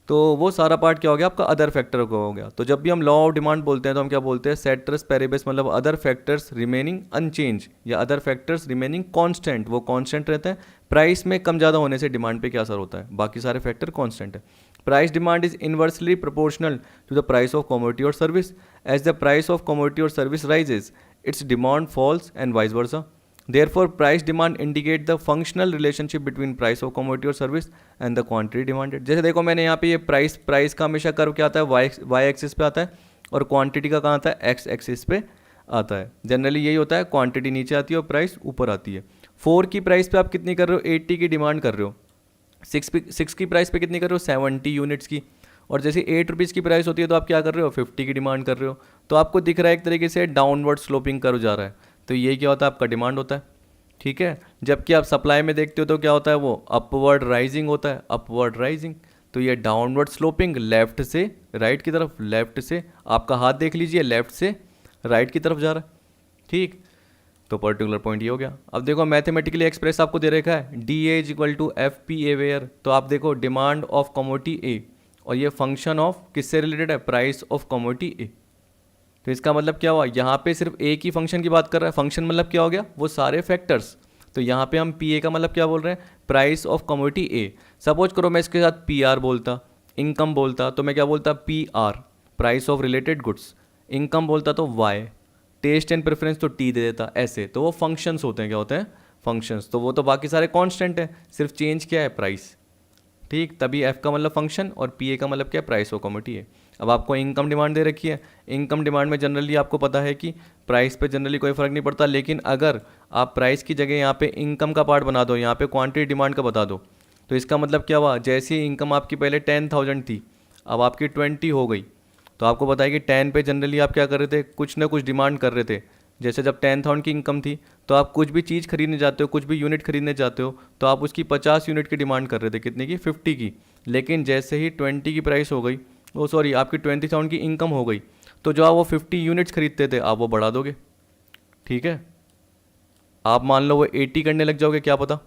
तो वो सारा पार्ट क्या हो गया आपका अदर फैक्टर का हो गया। तो जब भी हम लॉ ऑफ डिमांड बोलते हैं तो हम क्या बोलते हैं सेटरस पेरिबस, मतलब अदर फैक्टर्स रिमेनिंग अनचेंज या अदर फैक्टर्स रिमेनिंग कांस्टेंट, वो कांस्टेंट रहते हैं। प्राइस में कम ज़्यादा होने से डिमांड पे क्या असर होता है, बाकी सारे फैक्टर कांस्टेंट है। Price demand is inversely proportional to the price of commodity और service. As the price of commodity और service rises its demand falls and vice versa. Therefore, price demand indicate the functional relationship between price of commodity or service and the quantity demanded। जैसे देखो मैंने यहाँ पे ये प्राइस का हमेशा कर्व क्या आता है वाई एक्सिस पे आता है, और क्वांटिटी का कहाँ आता है एक्स एक्सिस पे आता है। जनरली यही होता है, क्वांटिटी नीचे आती है और प्राइस ऊपर आती है। 4 की प्राइस पे आप कितनी कर रहे हो 80 की डिमांड कर रहे हो, 6 की प्राइस पे कितनी कर रहे हो 70 यूनिट्स की, और जैसे 8 रुपीज़ की प्राइस होती है तो आप क्या कर रहे हो 50 की डिमांड कर रहे हो। तो आपको दिख रहा है एक तरीके से डाउनवर्ड स्लोपिंग कर्व जा रहा है, तो ये क्या होता है आपका डिमांड होता है। ठीक है, जबकि आप सप्लाई में देखते हो तो क्या होता है वो अपवर्ड राइजिंग होता है, अपवर्ड राइजिंग। तो ये डाउनवर्ड स्लोपिंग लेफ्ट से राइट की तरफ, लेफ्ट से आपका हाथ देख लीजिए लेफ्ट से राइट की तरफ जा रहा है। ठीक, तो पर्टिकुलर पॉइंट ये हो गया। अब देखो मैथमेटिकली एक्सप्रेस आपको दे रखा है D A is equal to F P A where. तो आप देखो डिमांड ऑफ कमोडिटी ए, और ये फंक्शन ऑफ किससे रिलेटेड है प्राइस ऑफ कमोडिटी ए। तो इसका मतलब क्या हुआ, यहाँ पे सिर्फ एक ही फंक्शन की बात कर रहा है। फंक्शन मतलब क्या हो गया वो सारे फैक्टर्स। तो यहाँ पे हम पी ए का मतलब क्या बोल रहे हैं price of commodity A. Suppose करो मैं इसके साथ पी आर बोलता, इनकम बोलता तो मैं क्या बोलता P R price of related goods, income बोलता तो वाई, टेस्ट एंड प्रेफरेंस तो टी दे देता ऐसे। तो वो फंक्शंस होते हैं, क्या होते हैं फंक्शंस। तो वो तो बाकी सारे कॉन्स्टेंट है, सिर्फ चेंज क्या है प्राइस। ठीक, तभी एफ का मतलब फंक्शन और पी ए का मतलब क्या है प्राइस ऑफ कमोडिटी है। अब आपको इनकम डिमांड दे रखी है, इनकम डिमांड में जनरली आपको पता है कि प्राइस पे जनरली कोई फ़र्क नहीं पड़ता, लेकिन अगर आप प्राइस की जगह यहाँ पे इनकम का पार्ट बना दो, यहाँ पे क्वांटिटी डिमांड का बता दो, तो इसका मतलब क्या हुआ, जैसी इनकम आपकी पहले 10,000 थी, अब आपकी 20 हो गई, तो आपको पता है कि 10 पे जनरली आप क्या कर रहे थे, कुछ ना कुछ डिमांड कर रहे थे। जैसे जब 10,000 की इनकम थी तो आप कुछ भी चीज़ खरीदने जाते हो, कुछ भी यूनिट खरीदने जाते हो, तो आप उसकी 50 यूनिट की डिमांड कर रहे थे, कितने की, 50 की। लेकिन जैसे ही 20 की प्राइस हो गई, वो सॉरी आपकी 20,000 की इनकम हो गई, तो जो आप वो 50 यूनिट्स खरीदते थे आप वो बढ़ा दोगे। ठीक है, आप मान लो वो 80 करने लग जाओगे, क्या पता।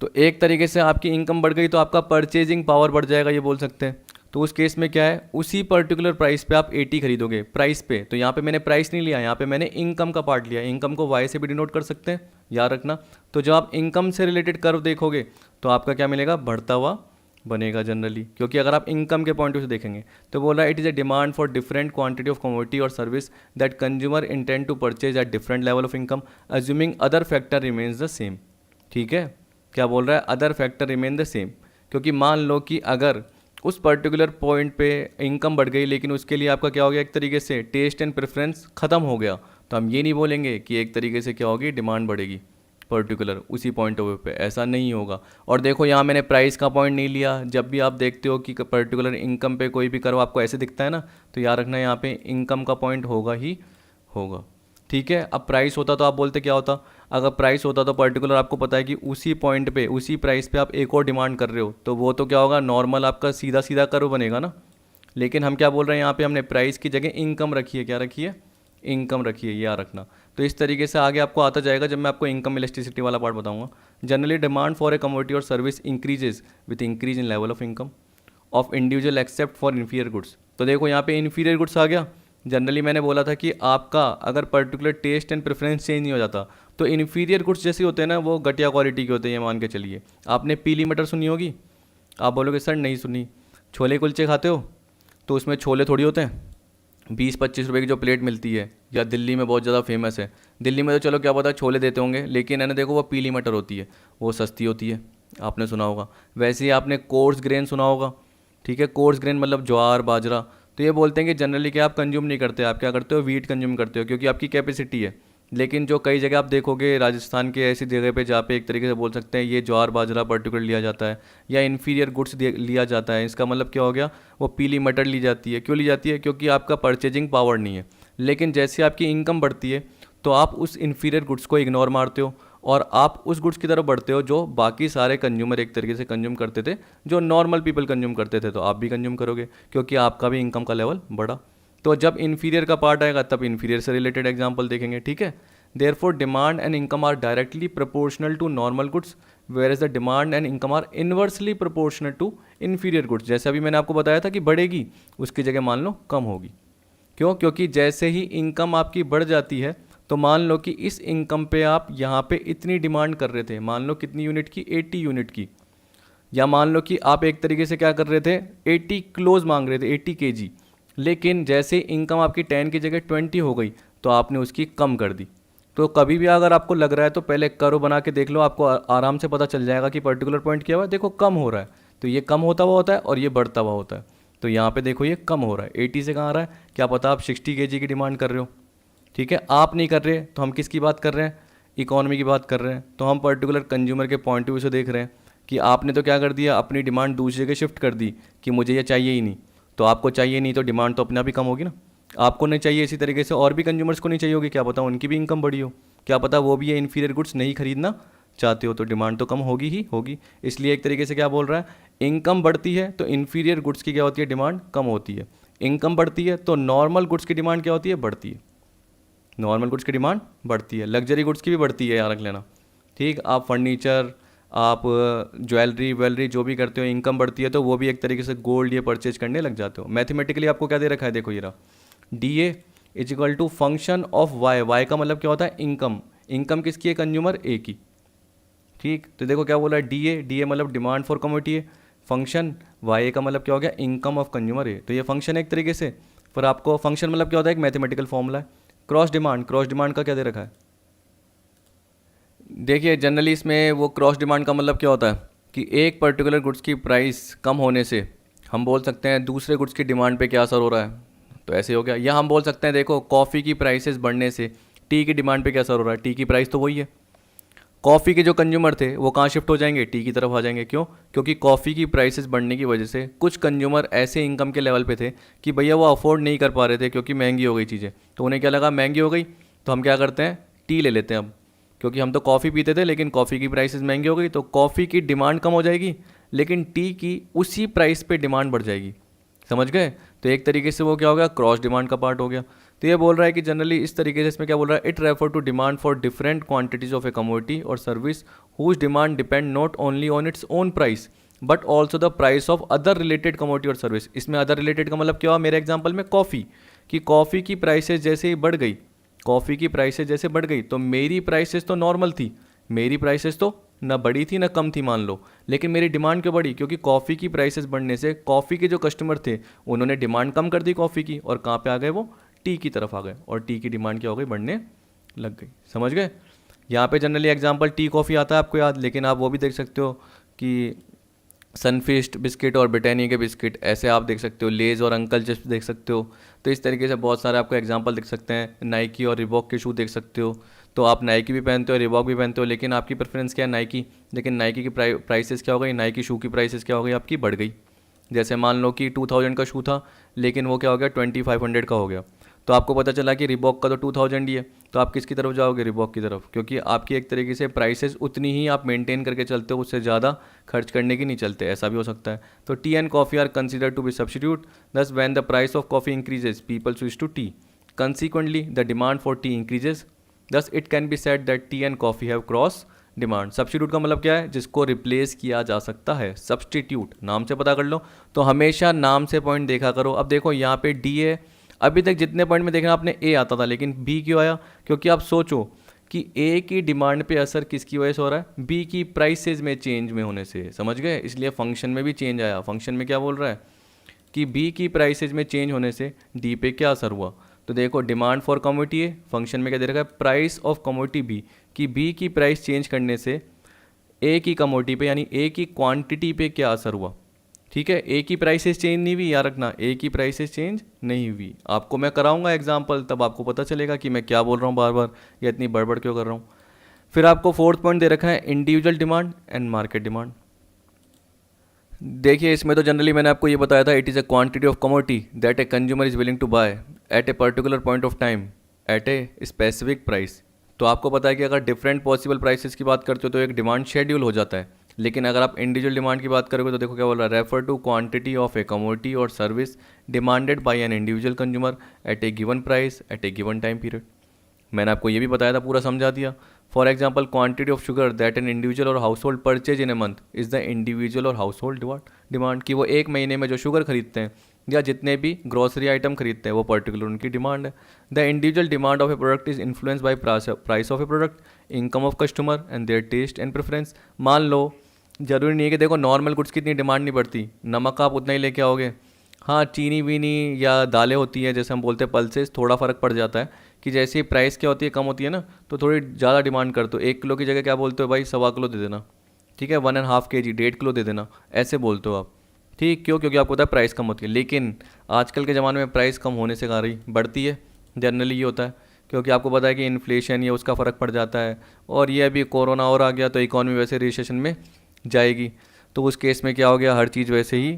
तो एक तरीके से आपकी इनकम बढ़ गई तो आपका परचेजिंग पावर बढ़ जाएगा, ये बोल सकते हैं। तो उस केस में क्या है, उसी पर्टिकुलर प्राइस पे आप 80 खरीदोगे प्राइस पे। तो यहाँ पे मैंने प्राइस नहीं लिया, यहाँ पे मैंने इनकम का पार्ट लिया। इनकम को वाई से भी डिनोट कर सकते हैं, याद रखना। तो जब आप इनकम से रिलेटेड कर्व देखोगे तो आपका क्या मिलेगा, बढ़ता हुआ बनेगा जनरली, क्योंकि अगर आप इनकम के पॉइंट ऑफ व्यू से देखेंगे तो बोल रहा है it is a demand for different quantity of commodity और service that consumer intend to purchase at different level of income assuming other factor remains the same. ठीक है, क्या बोल रहा है, other factor remain the same, क्योंकि मान लो कि अगर उस पर्टिकुलर पॉइंट पे इनकम बढ़ गई लेकिन उसके लिए आपका क्या हो गया, एक तरीके से टेस्ट एंड प्रेफरेंस ख़त्म हो गया, तो हम ये नहीं बोलेंगे कि एक तरीके से क्या होगी, डिमांड बढ़ेगी पर्टिकुलर उसी पॉइंट ऑफ व्यू पे, ऐसा नहीं होगा। और देखो यहाँ मैंने प्राइस का पॉइंट नहीं लिया। जब भी आप देखते हो कि पर्टिकुलर इनकम पे कोई भी कर्व आपको ऐसे दिखता है ना, तो याद रखना यहाँ पे इनकम का पॉइंट होगा ही होगा। ठीक है, अब प्राइस होता तो आप बोलते क्या होता, अगर प्राइस होता तो पर्टिकुलर आपको पता है कि उसी पॉइंट पे उसी प्राइस पे आप एक और डिमांड कर रहे हो, तो वो तो क्या होगा, नॉर्मल आपका सीधा सीधा कर्व बनेगा ना। लेकिन हम क्या बोल रहे हैं, यहाँ पे हमने प्राइस की जगह इनकम रखी है, क्या रखी है, इनकम रखी है, याद रखना। तो इस तरीके से आगे आपको आता जाएगा जब मैं आपको इनकम इलास्टिसिटी वाला पार्ट बताऊंगा। Generally demand for a commodity और service increases with increase in level of income of individual except for inferior goods. तो देखो यहाँ पे इन्फीरियर गुड्स आ गया। जनरली मैंने बोला था कि आपका अगर particular taste and preference change नहीं हो जाता तो इन्फीरियर गुड्स जैसे होते हैं ना, वो घटिया क्वालिटी के होते हैं, ये मान के चलिए। आपने पीली मटर सुनी होगी, आप बोलोगे सर नहीं सुनी। छोले कुलचे खाते हो तो उसमें छोले थोड़ी होते हैं, 20-25 रुपए की जो प्लेट मिलती है, या दिल्ली में बहुत ज़्यादा फेमस है। दिल्ली में तो चलो क्या पता छोले देते होंगे, लेकिन है ना देखो वो पीली मटर होती है, वो सस्ती होती है, आपने सुना होगा। वैसे ही आपने कोर्स ग्रेन सुना होगा। ठीक है, कोर्स ग्रेन मतलब ज्वार बाजरा। तो ये बोलते हैं कि जनरली क्या आप कंज्यूम नहीं करते, आप क्या करते हो, वीट कंज्यूम करते हो, क्योंकि आपकी कैपेसिटी है। लेकिन जो कई जगह आप देखोगे राजस्थान के ऐसी जगह पे जहाँ पे एक तरीके से बोल सकते हैं ये ज्वार बाजरा पर्टिकुलर लिया जाता है या इन्फीरियर गुड्स लिया जाता है, इसका मतलब क्या हो गया, वो पीली मटर ली जाती है। क्यों ली जाती है, क्योंकि आपका परचेजिंग पावर नहीं है। लेकिन जैसे आपकी इनकम बढ़ती है तो आप उस इन्फीरियर गुड्स को इग्नोर मारते हो और आप उस गुड्स की तरफ बढ़ते हो जो बाकी सारे कंज्यूमर एक तरीके से कंज्यूम करते थे, जो नॉर्मल पीपल कंज्यूम करते थे, तो आप भी कंज्यूम करोगे क्योंकि आपका भी इनकम का लेवल बढ़ा। तो जब इन्फीरियर का पार्ट आएगा तब इन्फीरियर से रिलेटेड एग्जाम्पल देखेंगे। ठीक है, therefore demand and income are directly proportional to normal goods whereas the demand and income are inversely proportional to inferior goods. जैसे अभी मैंने आपको बताया था कि बढ़ेगी, उसकी जगह मान लो कम होगी। क्यों, क्योंकि जैसे ही इनकम आपकी बढ़ जाती है तो मान लो कि इस इनकम पे आप यहाँ पे इतनी डिमांड कर रहे थे, मान लो कितनी यूनिट की, 80 यूनिट की, या मान लो कि आप एक तरीके से क्या कर रहे थे, 80 किलोज मांग रहे थे, 80 केजी। लेकिन जैसे इनकम आपकी 10 की जगह 20 हो गई तो आपने उसकी कम कर दी। तो कभी भी अगर आपको लग रहा है तो पहले कर्व बना के देख लो, आपको आराम से पता चल जाएगा कि पर्टिकुलर पॉइंट क्या हुआ है। देखो कम हो रहा है तो ये कम होता हुआ होता है और ये बढ़ता हुआ होता है। तो यहाँ पे देखो ये कम हो रहा है, 80 से कहाँ आ रहा है, क्या पता आप 60 केजी की डिमांड कर रहे हो। ठीक है, आप नहीं कर रहे तो हम किसकी बात कर रहे हैं, इकोनॉमी की बात कर रहे हैं। तो हम पर्टिकुलर कंज्यूमर के पॉइंट ऑफ व्यू से देख रहे हैं कि आपने तो क्या कर दिया, अपनी डिमांड दूसरी जगह शिफ्ट कर दी कि मुझे ये चाहिए ही नहीं। तो आपको चाहिए नहीं तो डिमांड तो अपने आप ही कम होगी ना। आपको नहीं चाहिए, इसी तरीके से और भी कंज्यूमर्स को नहीं चाहिए होगी, क्या पता उनकी भी इनकम बढ़ी हो, क्या पता वो भी ये इन्फीरियर गुड्स नहीं खरीदना चाहते हो, तो डिमांड तो कम होगी ही होगी। इसलिए एक तरीके से क्या बोल रहा है, इनकम बढ़ती है तो इन्फीरियर गुड्स की क्या होती है, डिमांड कम होती है। इनकम बढ़ती है तो नॉर्मल गुड्स की डिमांड क्या होती है, बढ़ती है। नॉर्मल गुड्स की डिमांड बढ़ती है, लग्जरी गुड्स की भी बढ़ती है, याद रख लेना। ठीक, आप फर्नीचर, आप ज्वेलरी वेलरी जो भी करते हो, इनकम बढ़ती है तो वो भी एक तरीके से गोल्ड ये परचेज करने लग जाते हो। मैथमेटिकली आपको क्या दे रखा है, देखो ये रहा, D A is equal to function of Y. Y का मतलब क्या होता है, इनकम। इनकम किसकी है, कंज्यूमर ए की। ठीक, तो देखो क्या बोला है, डी ए मतलब डिमांड फॉर कमोडिटी है, फंक्शन वाई ए का मतलब क्या हो गया, इनकम ऑफ कंज्यूमर ए। तो ये फंक्शन है एक तरीके से। फिर आपको फंक्शन मतलब क्या होता है, एक मैथमेटिकल फॉर्मूला है। क्रॉस डिमांड, क्रॉस डिमांड का क्या दे रखा है, देखिए जनरली इसमें वो क्रॉस डिमांड का मतलब क्या होता है कि एक पर्टिकुलर गुड्स की प्राइस कम होने से हम बोल सकते हैं दूसरे गुड्स की डिमांड पे क्या असर हो रहा है, तो ऐसे हो गया। या हम बोल सकते हैं देखो कॉफ़ी की प्राइसेस बढ़ने से टी की डिमांड पे क्या असर हो रहा है, टी की प्राइस तो वही है। कॉफ़ी के जो कंज्यूमर थे वो कहाँ शिफ्ट हो जाएंगे, टी की तरफ आ जाएंगे। क्यों? क्योंकि कॉफ़ी की प्राइसेस बढ़ने की वजह से कुछ कंज्यूमर ऐसे इनकम के लेवल पे थे कि भैया वो अफोर्ड नहीं कर पा रहे थे क्योंकि महंगी हो गई चीज़ें। तो उन्हें क्या लगा, महंगी हो गई तो हम क्या करते हैं, टी ले लेते हैं अब। क्योंकि हम तो कॉफ़ी पीते थे लेकिन कॉफ़ी की प्राइसेस महंगी हो गई तो कॉफ़ी की डिमांड कम हो जाएगी, लेकिन टी की उसी प्राइस पे डिमांड बढ़ जाएगी। समझ गए? तो एक तरीके से वो क्या हो गया, क्रॉस डिमांड का पार्ट हो गया। तो ये बोल रहा है कि जनरली इस तरीके से इसमें क्या बोल रहा है, it refer to demand for different quantities of a commodity और service whose demand depend not only on its own price but also the price of other related commodity और सर्विस। इसमें अदर रिलेटेड का मतलब क्या हुआ, मेरे एग्जाम्पल में कॉफ़ी कि कॉफ़ी की प्राइसेस जैसे ही बढ़ गई, कॉफ़ी की प्राइसेस जैसे बढ़ गई तो मेरी प्राइसेस तो नॉर्मल थी, मेरी प्राइसेस तो ना बढ़ी थी ना कम थी मान लो, लेकिन मेरी डिमांड क्यों बढ़ी, क्योंकि कॉफ़ी की प्राइसेस बढ़ने से कॉफ़ी के जो कस्टमर थे उन्होंने डिमांड कम कर दी कॉफ़ी की, और कहाँ पे आ गए, वो टी की तरफ आ गए, और टी की डिमांड क्या हो गई, बढ़ने लग गई। समझ गए? यहाँ पे जनरली एग्जांपल टी कॉफ़ी आता है आपको याद, लेकिन आप वो भी देख सकते हो कि सनफिस्ट बिस्किट और ब्रिटानिया के बिस्किट, ऐसे आप देख सकते हो, लेज़ और अंकल चिप्स देख सकते हो। तो इस तरीके से बहुत सारे आपको एग्जांपल दिख सकते हैं। नाइकी और रिबॉक के शू देख सकते हो, तो आप नाइकी भी पहनते हो रिबॉक भी पहनते हो, लेकिन आपकी प्रेफरेंस क्या है, नाइकी। लेकिन नाइकी की प्राइसेस क्या हो गई, नाइकी शू की प्राइसेस क्या हो गई, आपकी बढ़ गई। जैसे मान लो कि 2000 का शू था लेकिन वो क्या हो गया 2500 का हो गया, तो आपको पता चला कि रिबॉक का तो 2000 ही है, तो आप किसकी तरफ जाओगे, रिबॉक की तरफ, क्योंकि आपकी एक तरीके से प्राइसेस उतनी ही आप मेंटेन करके चलते हो, उससे ज़्यादा खर्च करने की नहीं चलते, ऐसा भी हो सकता है। तो tea and coffee are consider to be substitute, thus when the price of coffee increases people switch to tea, consequently the demand for tea increases, thus it can be said that tea and coffee have cross demand. Substitute का मतलब क्या है, जिसको रिप्लेस किया जा सकता है, सब्स्टिट्यूट नाम से पता कर लो, तो हमेशा नाम से पॉइंट देखा करो। अब देखो यहाँ पे डी है, अभी तक जितने पॉइंट में देखना आपने ए आता था, लेकिन बी क्यों आया, क्योंकि आप सोचो कि ए की डिमांड पे असर किसकी वजह से हो रहा है, बी की प्राइसेस में चेंज में होने से। समझ गए? इसलिए फंक्शन में भी चेंज आया। फंक्शन में क्या बोल रहा है कि बी की प्राइसेस में चेंज होने से डी पे क्या असर हुआ। तो देखो डिमांड फॉर कमोडिटी है, फंक्शन में क्या दे रखा है, प्राइस ऑफ कमोडिटी बी, कि बी की प्राइस चेंज करने से ए की कमोडिटी पे यानी ए की क्वांटिटी पे क्या असर हुआ। ठीक है, ए की प्राइसेस चेंज नहीं हुई, याद रखना, ए की प्राइसेस चेंज नहीं हुई। आपको मैं कराऊंगा एग्जांपल, तब आपको पता चलेगा कि मैं क्या बोल रहा हूँ बार बार, या इतनी बड़बड़ क्यों कर रहा हूँ। फिर आपको फोर्थ पॉइंट दे रखा है individual demand and market demand. देखिए इसमें तो जनरली मैंने आपको ये बताया था, it is a quantity of commodity that a consumer is willing to buy at a particular point of time at a specific price. तो आपको पता है कि अगर डिफरेंट पॉसिबल प्राइसेस की बात करते हो तो एक डिमांड शेड्यूल हो जाता है, लेकिन अगर आप इंडिविजुअल डिमांड की बात करोगे तो देखो क्या बोल रहा है, refer to quantity of a commodity और service demanded by an individual consumer at a given price at a given time period. मैंने आपको ये भी बताया था, पूरा समझा दिया। For example quantity of sugar that an individual और household purchase in a month is the individual और हाउस होल्ड डिमांड, कि वो एक महीने में जो शुगर खरीदते हैं या जितने भी ग्रोसरी आइटम खरीदते हैं वो पर्टिकुलर उनकी डिमांड है। The individual demand of a product is influence by price of a product, income of customer and their taste and preference. मान लो जरूरी नहीं है कि देखो नॉर्मल गुड्स की इतनी डिमांड नहीं बढ़ती, नमक आप उतना ही लेके आओगे, हाँ चीनी वीनी या दालें होती हैं जैसे हम बोलते हैं पल्सेस, थोड़ा फ़र्क पड़ जाता है कि जैसे ही प्राइस क्या होती है कम होती है ना, तो थोड़ी ज़्यादा डिमांड करते हो, 1 किलो की जगह क्या बोलते हो भाई 1.25 किलो दे देना, ठीक है, 1.5 kg 1.5 किलो दे देना, ऐसे बोलते हो आप। ठीक, क्यों? क्योंकि आपको पता है प्राइस कम होती है। लेकिन आजकल के ज़माने में प्राइस कम होने से कहाँ रही बढ़ती है, जनरली ये होता है, क्योंकि आपको पता है कि इन्फ्लेशन या उसका फ़र्क पड़ जाता है, और ये अभी कोरोना और आ गया तो इकॉनमी वैसे रिसेशन में जाएगी, तो उस केस में क्या हो गया, हर चीज़ वैसे ही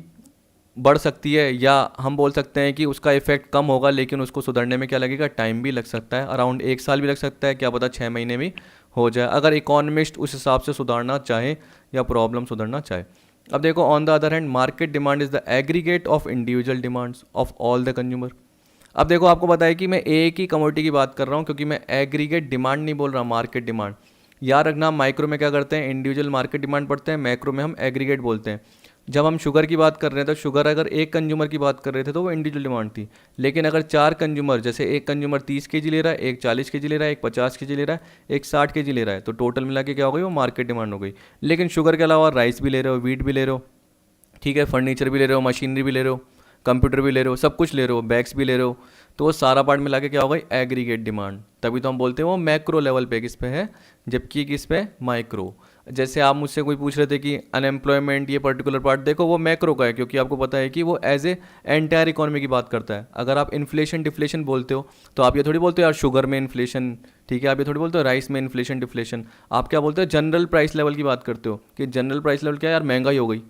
बढ़ सकती है, या हम बोल सकते हैं कि उसका इफेक्ट कम होगा लेकिन उसको सुधरने में क्या लगेगा, टाइम भी लग सकता है, अराउंड 1 साल भी लग सकता है, क्या पता 6 महीने भी हो जाए, अगर इकोनॉमिस्ट उस हिसाब से सुधारना चाहे या प्रॉब्लम सुधरना चाहे। अब देखो on the other hand market demand is the aggregate of individual demands of all the consumer. अब देखो आपको पता है कि मैं एक ही कमोडिटी की बात कर रहा हूँ, क्योंकि मैं एग्रीगेट डिमांड नहीं बोल रहा, मार्केट डिमांड। याद रखना माइक्रो में क्या करते हैं, इंडिविजुअल मार्केट डिमांड पढ़ते हैं, मैक्रो में हम एग्रीगेट बोलते हैं। जब हम शुगर की बात कर रहे थे तो शुगर अगर एक कंज्यूमर की बात कर रहे थे तो वो इंडिविजुअल डिमांड थी, लेकिन अगर 4 कंज्यूमर, जैसे एक कंज्यूमर 30 kg ले रहा है, एक 40 kg ले रहा है, एक 50 kg ले रहा है, एक 60 kg ले रहा है, तो टोटल मिला के क्या हो गई, वो मार्केट डिमांड हो गई। लेकिन शुगर के अलावा राइस भी ले रहे हो, वीट भी ले रहे हो, ठीक है, फर्नीचर भी ले रहे हो, मशीनरी भी ले रहे हो, कंप्यूटर भी ले रहे हो, सब कुछ ले रहे हो, बैग्स भी ले रहे हो, तो वो सारा पार्ट मिला के क्या होगा, एग्रीगेट डिमांड। तभी तो हम बोलते हैं वो मैक्रो लेवल पे किस पे है, जबकि किस पे, माइक्रो। जैसे आप मुझसे कोई पूछ रहे थे कि अनएम्प्लॉयमेंट ये पर्टिकुलर पार्ट, देखो वो मैक्रो का है, क्योंकि आपको पता है कि वो एज ए एंटायर इकोनॉमी की बात करता है। अगर आप इन्फ्लेशन डिफ्लेशन बोलते हो तो आप ये थोड़ी बोलते हो यार शुगर में इन्फ्लेशन, ठीक है, आप ये थोड़ी बोलते हो राइस में इन्फ्लेशन डिफ्लेशन। आप क्या बोलते हो, जनरल प्राइस लेवल की बात करते हो कि जनरल प्राइस लेवल क्या यार, महंगाई हो गई,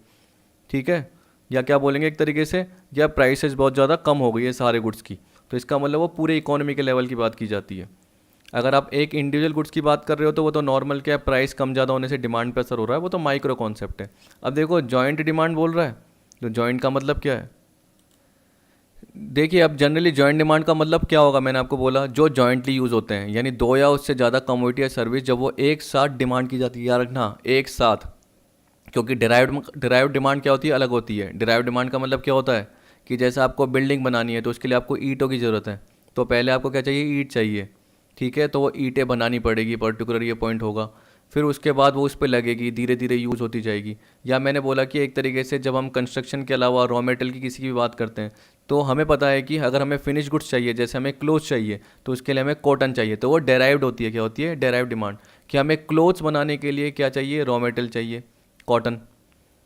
ठीक है, या क्या बोलेंगे एक तरीके से, या प्राइसेस बहुत ज़्यादा कम हो गई है सारे गुड्स की। तो इसका मतलब वो पूरे इकोनॉमी के लेवल की बात की जाती है। अगर आप एक इंडिविजुअल गुड्स की बात कर रहे हो तो वो तो नॉर्मल क्या है, प्राइस कम ज़्यादा होने से डिमांड पे असर हो रहा है, वो तो माइक्रो कॉन्सेप्ट है। अब देखो जॉइंट डिमांड बोल रहा है, तो जॉइंट का मतलब क्या है, देखिए अब जनरली जॉइंट डिमांड का मतलब क्या होगा, मैंने आपको बोला जो जॉइंटली यूज़ होते हैं, यानी दो या उससे ज़्यादा कमोडिटी या सर्विस जब वो एक साथ डिमांड की जाती है, याद रखना एक साथ, क्योंकि डिराइव्ड डिमांड क्या होती है, अलग होती है। डिराइव्ड डिमांड का मतलब क्या होता है कि जैसे आपको बिल्डिंग बनानी है तो उसके लिए आपको ईंटों की ज़रूरत है, तो पहले आपको क्या चाहिए, ईंट चाहिए, ठीक है, तो वो ईंटें बनानी पड़ेगी, पर्टिकुलर ये पॉइंट होगा। फिर उसके बाद वो उस पर लगेगी, धीरे धीरे यूज़ होती जाएगी। या मैंने बोला कि एक तरीके से जब हम कंस्ट्रक्शन के अलावा रॉ मेटेरियल की किसी की भी बात करते हैं, तो हमें पता है कि अगर हमें फिनिश गुड्स चाहिए, जैसे हमें क्लोथ्स चाहिए, तो उसके लिए हमें कॉटन चाहिए, तो वो डेराइव्ड होती है, क्या होती है, डेराइव्ड डिमांड। कि हमें क्लोथ्स बनाने के लिए क्या चाहिए, रॉ मेटेरियल चाहिए, कॉटन,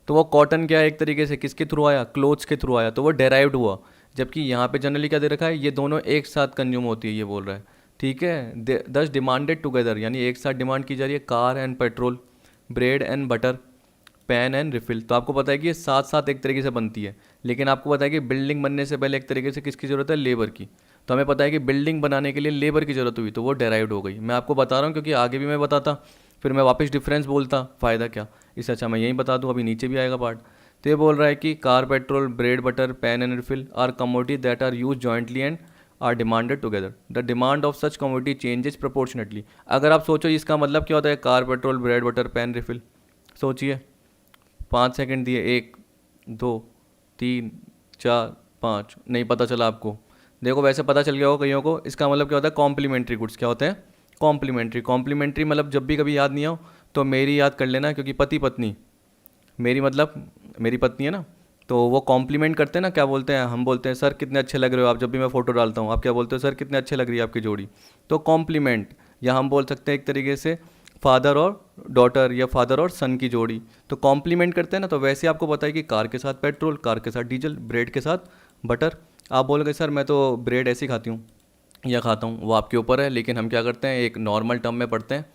तो वो कॉटन क्या है, एक तरीके से किसके थ्रू आया, क्लोथ्स के थ्रू आया, तो वो डेराइव्ड हुआ। जबकि यहाँ पे जनरली क्या दे रखा है, ये दोनों एक साथ कंज्यूम होती है, ये बोल रहा है, ठीक है। दस डिमांडेड टुगेदर, यानी एक साथ डिमांड की जा रही है, car and petrol, bread and butter, pen and refill. तो आपको पता है कि ये साथ साथ एक तरीके से बनती है, लेकिन आपको पता है कि बिल्डिंग बनने से पहले एक तरीके से किसकी ज़रूरत है, लेबर की। तो हमें पता है कि बिल्डिंग बनाने के लिए लेबर की ज़रूरत हुई, तो वो डेराइव्ड हो गई। मैं आपको बता रहा हूँ क्योंकि आगे भी मैं बताता, फिर मैं वापस डिफरेंस बोलता, फ़ायदा क्या, इससे अच्छा मैं यहीं बता दूँ, अभी नीचे भी आएगा पार्ट। तो ये बोल रहा है कि car, petrol, bread, butter, pen and refill are commodity that are use jointly and are demanded together. The demand of such commodity changes proportionately. अगर आप सोचो इसका मतलब क्या होता है, car, petrol, bread, butter, pen, refill, सोचिए, 5 सेकंड दिए, 1 2 3 4 5, नहीं पता चला आपको, देखो वैसे पता चल गया होगा कईयों को। इसका मतलब क्या होता है, कॉम्प्लीमेंट्री गुड्स क्या होते हैं, कॉम्प्लीमेंट्री मतलब जब भी कभी याद नहीं हो तो मेरी याद कर लेना, क्योंकि पति पत्नी, मेरी मतलब मेरी पत्नी है ना, तो वो कॉम्प्लीमेंट करते हैं ना, क्या बोलते हैं, हम बोलते हैं सर कितने अच्छे लग रहे हो आप, जब भी मैं फ़ोटो डालता हूँ आप क्या बोलते हो, सर कितने अच्छे लग रही है आपकी जोड़ी, तो कॉम्प्लीमेंट। या हम बोल सकते हैं एक तरीके से फादर और डॉटर या फादर और सन की जोड़ी, तो कॉम्प्लीमेंट करते हैं ना। तो वैसे आपको पता है कि कार के साथ पेट्रोल, कार के साथ डीजल, ब्रेड के साथ बटर। आप बोलोगे सर मैं तो ब्रेड ऐसे ही खाती हूँ या खाता हूँ, वो आपके ऊपर है, लेकिन हम क्या करते हैं एक नॉर्मल टर्म में पढ़ते हैं।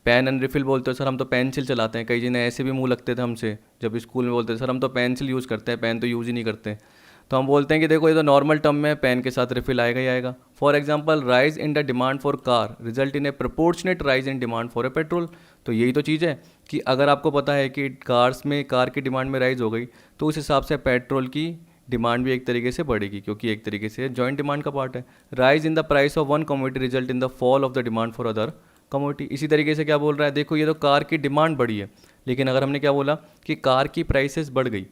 पेन एंड रिफिल बोलते हो सर हम तो पेंसिल चलाते हैं, कई जने ऐसे भी मुंह लगते थे हमसे जब स्कूल में, बोलते थे सर हम तो पेंसिल यूज़ करते हैं, पेन तो यूज़ ही नहीं करते। तो हम बोलते हैं कि देखो ये तो नॉर्मल टर्म में पेन के साथ रिफिल आएगा ही आएगा। For example rise in the demand for car result in A proportionate rise in demand for A petrol. तो यही तो चीज़ है कि अगर आपको पता है कि कार की डिमांड में राइज हो गई, तो उस हिसाब से पेट्रोल की डिमांड भी एक तरीके से बढ़ेगी, क्योंकि एक तरीके से जॉइंट डिमांड का पार्ट है। Rise in the price of one commodity result in the fall of the demand for other commodity. इसी तरीके से क्या बोल रहा है, देखो ये तो कार की डिमांड बढ़ी है, लेकिन अगर हमने क्या बोला कि कार की प्राइसेस बढ़ गई,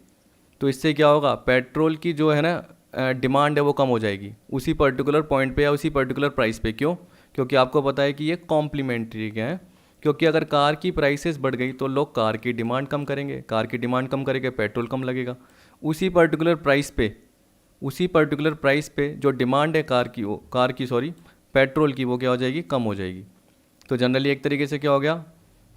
तो इससे क्या होगा, पेट्रोल की जो है ना डिमांड है वो कम हो जाएगी उसी पर्टिकुलर पॉइंट पे या उसी पर्टिकुलर प्राइस पे। क्यों, क्योंकि आपको पता है कि ये कॉम्प्लीमेंट्री है। क्योंकि अगर कार की प्राइसेस बढ़ गई तो लोग कार की डिमांड कम करेंगे, कार की डिमांड कम करेंगे, पेट्रोल कम लगेगा। उसी पर्टिकुलर प्राइस पे जो डिमांड है पेट्रोल की, वो क्या हो जाएगी, कम हो जाएगी। तो जनरली एक तरीके से क्या हो गया,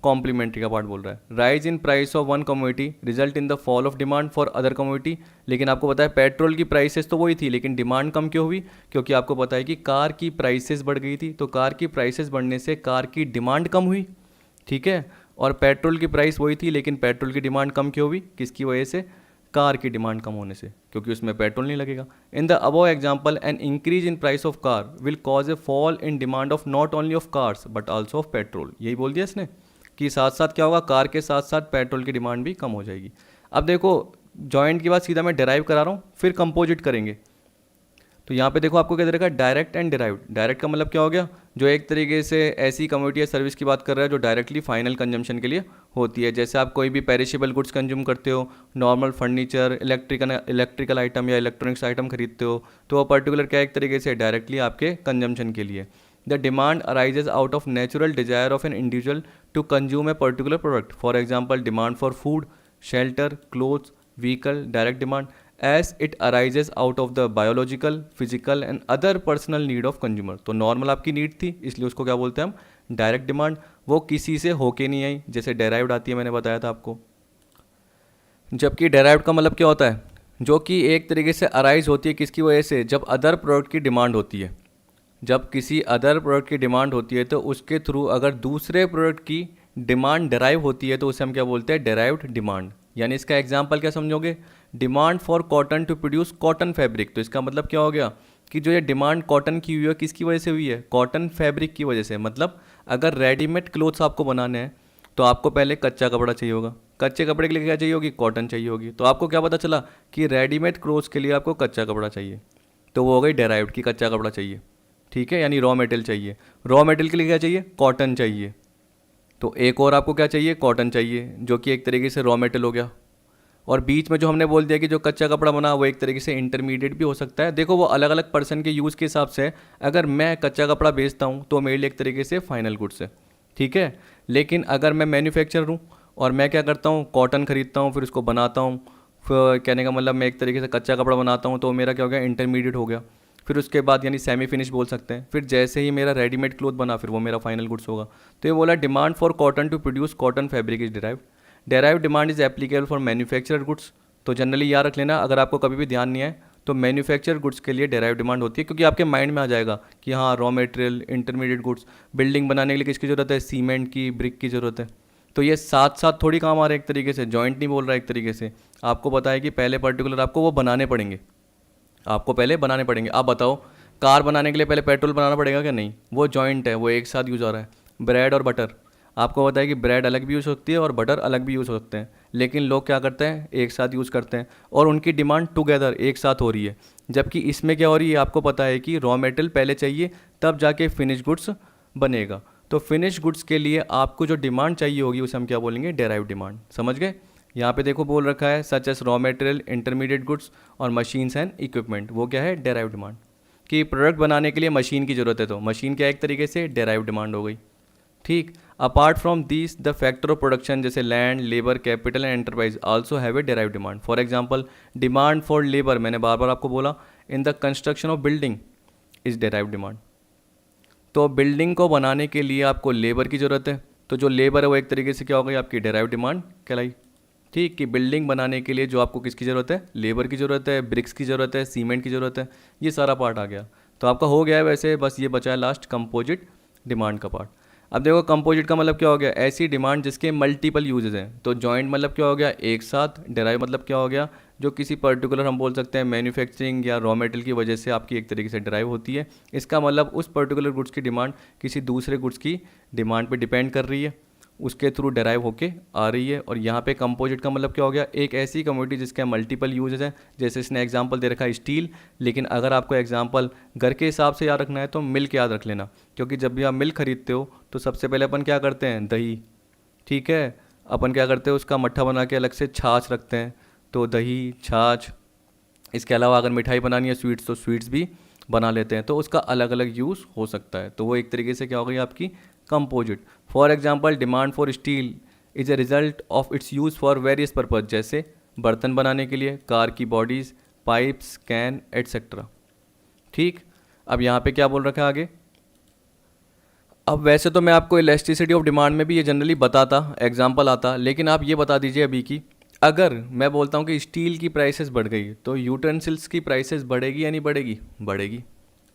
कॉम्प्लीमेंट्री का पार्ट बोल रहा है। Rise in price of one commodity result in the fall of demand for other commodity. लेकिन आपको पता है पेट्रोल की प्राइसेस तो वही थी, लेकिन डिमांड कम क्यों हुई, क्योंकि आपको पता है कि कार की प्राइसेस बढ़ गई थी, तो कार की प्राइसेस बढ़ने से कार की डिमांड कम हुई, ठीक है। और पेट्रोल की प्राइस वही थी, लेकिन पेट्रोल की डिमांड कम क्यों हुई, किसकी वजह से, कार की डिमांड कम होने से, क्योंकि उसमें पेट्रोल नहीं लगेगा। इन the above example an increase in price of car will cause A fall in demand of not only of cars but also of petrol. यही बोल दिया इसने कि साथ साथ क्या होगा, कार के साथ साथ पेट्रोल की डिमांड भी कम हो जाएगी। अब देखो जॉइंट की बात सीधा मैं डेराइव करा रहा हूँ, फिर कंपोजिट करेंगे। तो यहाँ पे देखो आपको क्या दे रखा है, डायरेक्ट एंड डिराइव्ड। डायरेक्ट का मतलब क्या हो गया, जो एक तरीके से ऐसी कमोडिटी या सर्विस की बात कर रहा है जो डायरेक्टली फाइनल कंजम्पशन के लिए होती है। जैसे आप कोई भी पेरिशेबल गुड्स कंज्यूम करते हो, नॉर्मल फर्नीचर, इलेक्ट्रिकल आइटम या इलेक्ट्रॉनिक्स आइटम खरीदते हो, तो वो पर्टिकुलर क्या एक तरीके से डायरेक्टली आपके कंजम्पशन के लिए। The demand arises out of natural desire of an individual to consume a particular product. For example demand for food, shelter, clothes, vehicle, direct demand. As it arises out of the biological, physical and other personal need of consumer. तो नॉर्मल आपकी नीड थी, इसलिए उसको क्या बोलते हैं हम, डायरेक्ट डिमांड। वो किसी से होके नहीं आई, जैसे डेराइव्ड आती है, मैंने बताया था आपको। जबकि डेराइव्ड का मतलब क्या होता है, जो कि एक तरीके से अराइज होती है किसकी वजह से, जब अदर प्रोडक्ट की डिमांड होती है। जब किसी अदर प्रोडक्ट की डिमांड होती है तो उसके थ्रू अगर दूसरे प्रोडक्ट की डिमांड डेराइव होती है तो उसे हम क्या बोलते हैं, डेराइव्ड डिमांड। यानी इसका एग्जांपल क्या समझोगे, demand for cotton to produce cotton fabric. तो इसका मतलब क्या हो गया कि जो ये डिमांड कॉटन की हुई है किसकी वजह से हुई है, कॉटन फैब्रिक की वजह से। मतलब अगर रेडीमेड क्लोथ्स आपको बनाने हैं तो आपको पहले कच्चा कपड़ा चाहिए होगा, कच्चे कपड़े के लिए क्या चाहिए होगी, कॉटन चाहिए होगी। तो आपको क्या पता चला कि रेडीमेड क्लोथ्स के लिए आपको कच्चा कपड़ा चाहिए, तो वो हो गई डेराइव्ड की कच्चा कपड़ा चाहिए, ठीक है, यानी रॉ मटेरियल चाहिए। रॉ मटेरियल के लिए क्या चाहिए, कॉटन चाहिए। तो एक और आपको क्या चाहिए, कॉटन चाहिए, जो कि एक तरीके से रॉ मटेरियल हो गया। और बीच में जो हमने बोल दिया कि जो कच्चा कपड़ा बना वो एक तरीके से इंटरमीडिएट भी हो सकता है। देखो वो अलग अलग पर्सन के यूज़ के हिसाब से है। अगर मैं कच्चा कपड़ा बेचता हूँ तो मेरे लिए एक तरीके से फाइनल गुड्स है, ठीक है। लेकिन अगर मैं मैन्युफैक्चरर हूँ और मैं क्या करता हूँ, कॉटन खरीदता हूँ, फिर उसको बनाता हूँ, फिर कहने का मतलब मैं एक तरीके से कच्चा कपड़ा बनाता हूँ, तो मेरा क्या हो गया, इंटरमीडिएट हो गया। फिर उसके बाद यानी सेमी फिनिश बोल सकते हैं। फिर जैसे ही मेरा रेडीमेड क्लोथ बना फिर वो मेरा फाइनल गुड्स होगा। तो ये बोला demand for cotton to produce cotton fabric is derived. Derived demand is applicable for manufacturer goods. तो जनरली याद रख लेना, अगर आपको कभी भी ध्यान नहीं आए तो मैन्युफैक्चर गुड्स के लिए डेराइव डिमांड होती है, क्योंकि आपके माइंड में आ जाएगा कि हाँ raw material, intermediate goods, building बनाने के लिए किसकी ज़रूरत है, सीमेंट की, ब्रिक की ज़रूरत है। तो ये साथ साथ थोड़ी काम आ रहे हैं, एक तरीके से जॉइंट नहीं बोल रहा है। एक तरीके से आपको पता है कि पहले पर्टिकुलर आपको वो बनाने पड़ेंगे, आपको पहले बनाने पड़ेंगे। आप बताओ कार बनाने के लिए पहले पेट्रोल बनाना पड़ेगा क्या, नहीं, वो जॉइंट है, वो एक साथ यूज़ हो रहा है। ब्रेड और बटर, आपको पता है कि ब्रेड अलग भी यूज़ हो सकती है और बटर अलग भी यूज़ हो सकते हैं, लेकिन लोग क्या करते हैं, एक साथ यूज़ करते हैं और उनकी डिमांड टुगेदर एक साथ हो रही है। जबकि इसमें क्या हो रही है, आपको पता है कि रॉ मटेरियल पहले चाहिए तब जाके फिनिश गुड्स बनेगा। तो फिनिश गुड्स के लिए आपको जो डिमांड चाहिए होगी उसे हम क्या बोलेंगे, डेराइव डिमांड। समझ गए। यहाँ पे देखो बोल रखा है such as raw material, intermediate goods और मशीन्स एंड इक्विपमेंट, वो क्या है, डेराइव डिमांड। कि प्रोडक्ट बनाने के लिए मशीन की ज़रूरत है, तो मशीन क्या एक तरीके से डेराइव डिमांड हो गई, ठीक। Apart from this the factor of production जैसे land, labour, capital and enterprise also have a derive demand. For example demand for labour, मैंने बार बार आपको बोला, in the construction of building is derive demand. तो बिल्डिंग को बनाने के लिए आपको लेबर की ज़रूरत है, तो जो लेबर है वो एक तरीके से क्या हो गई, आपकी डेराइव डिमांड कहलाई, ठीक। कि बिल्डिंग बनाने के लिए जो आपको किसकी ज़रूरत है, लेबर की ज़रूरत है, ब्रिक्स की ज़रूरत है, सीमेंट की ज़रूरत है, ये सारा पार्ट आ गया। तो आपका हो गया है वैसे, बस ये बचा है लास्ट कंपोजिट डिमांड का पार्ट। अब देखो कंपोजिट का मतलब क्या हो गया, ऐसी डिमांड जिसके मल्टीपल यूजेस हैं। तो जॉइंट मतलब क्या हो गया, एक साथ। डेराइव मतलब क्या हो गया, जो किसी पर्टिकुलर हम बोल सकते हैं मैन्युफैक्चरिंग या रॉ मटेरियल की वजह से आपकी एक तरीके से डेराइव होती है। इसका मतलब उस पर्टिकुलर गुड्स की डिमांड किसी दूसरे गुड्स की डिमांड पे डिपेंड कर रही है, उसके थ्रू डेराइव होके आ रही है। और यहाँ पे कंपोजिट का मतलब क्या हो गया, एक ऐसी कमोडिटी जिसके मल्टीपल यूजेस हैं। जैसे इसने एग्जांपल दे रखा है स्टील, लेकिन अगर आपको एग्जांपल घर के हिसाब से याद रखना है तो मिल्क याद रख लेना, क्योंकि जब भी आप मिल्क खरीदते हो तो सबसे पहले अपन क्या करते हैं, दही, ठीक है। अपन क्या करते हैं, उसका मट्ठा बना के अलग से छाछ रखते हैं, तो दही, छाछ। इसके अलावा अगर मिठाई बनानी है, स्वीट्स, तो स्वीट्स भी बना लेते हैं। तो उसका अलग अलग यूज़ हो सकता है। तो वो एक तरीके से क्या हो गई आपकी composite. For example demand for steel is a result of its use for various purpose, जैसे बर्तन बनाने के लिए, कार की बॉडीज़, पाइप्स, कैन एटसेट्रा, ठीक। अब यहाँ पे क्या बोल रखा है आगे। अब वैसे तो मैं आपको इलास्टिसिटी ऑफ डिमांड में भी ये जनरली बताता, एग्जांपल आता, लेकिन आप ये बता दीजिए अभी की, अगर मैं बोलता हूँ कि स्टील की प्राइसेस बढ़ गई तो यूटेंसिल्स की प्राइसेस बढ़ेगी या नहीं बढ़ेगी, बढ़ेगी।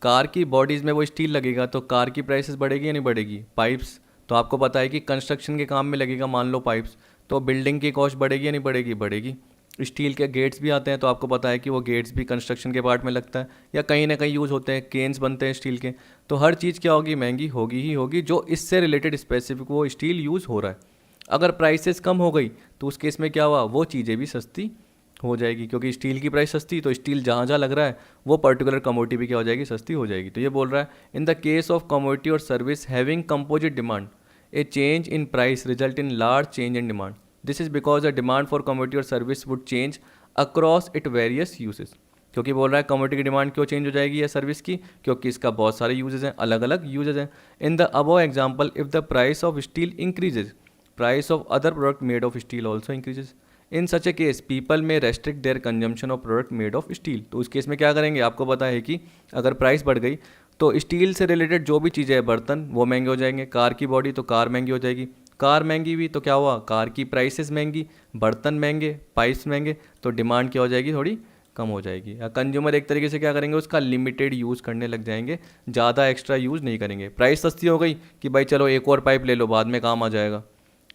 कार की बॉडीज़ में वो स्टील लगेगा तो कार की प्राइसेस बढ़ेगी या नहीं बढ़ेगी। पाइप्स, तो आपको पता है कि कंस्ट्रक्शन के काम में लगेगा, मान लो पाइप्स, तो बिल्डिंग की कॉस्ट बढ़ेगी या नहीं बढ़ेगी, बढ़ेगी। स्टील के गेट्स भी आते हैं, तो आपको पता है कि वो गेट्स भी कंस्ट्रक्शन के पार्ट में लगता है या कहीं ना कहीं यूज़ होते हैं, केन्स बनते हैं स्टील के। तो हर चीज़ क्या होगी, महंगी होगी ही होगी, जो इससे रिलेटेड स्पेसिफिक वो स्टील यूज़ हो रहा है। अगर प्राइसेस कम हो गई तो उस केस में क्या हुआ, वो चीज़ें भी सस्ती हो जाएगी, क्योंकि स्टील की प्राइस सस्ती, तो स्टील जहाँ जहाँ लग रहा है वो पर्टिकुलर कमोडिटी भी क्या हो जाएगी, सस्ती हो जाएगी। तो ये बोल रहा है in the case of commodity और service having composite demand a change in price result in large change in demand. This is because the demand for commodity और service would change across it various uses. क्योंकि बोल रहा है कमोडिटी की डिमांड क्यों चेंज हो जाएगी या सर्विस की, क्योंकि इसका बहुत सारे यूजेस हैं, अलग अलग यूजेस हैं। In the above example if the price of steel increases, price of other product made of steel also increases. In such a case people may restrict their consumption of product made of steel. तो उस केस में क्या करेंगे, आपको पता है कि अगर प्राइस बढ़ गई तो स्टील से रिलेटेड जो भी चीज़ें हैं, बर्तन, वो महंगे हो जाएंगे। कार की बॉडी तो कार महंगी हो जाएगी, कार महंगी हुई तो क्या हुआ, कार की प्राइसेस महंगी, बर्तन महंगे, पाइप्स महंगे, तो डिमांड क्या हो जाएगी, थोड़ी कम हो जाएगी। या कंज्यूमर एक तरीके से क्या करेंगे, उसका लिमिटेड यूज़ करने लग जाएंगे, ज़्यादा एक्स्ट्रा यूज़ नहीं करेंगे। प्राइस सस्ती हो गई कि भाई चलो एक और पाइप ले लो, बाद में काम आ जाएगा,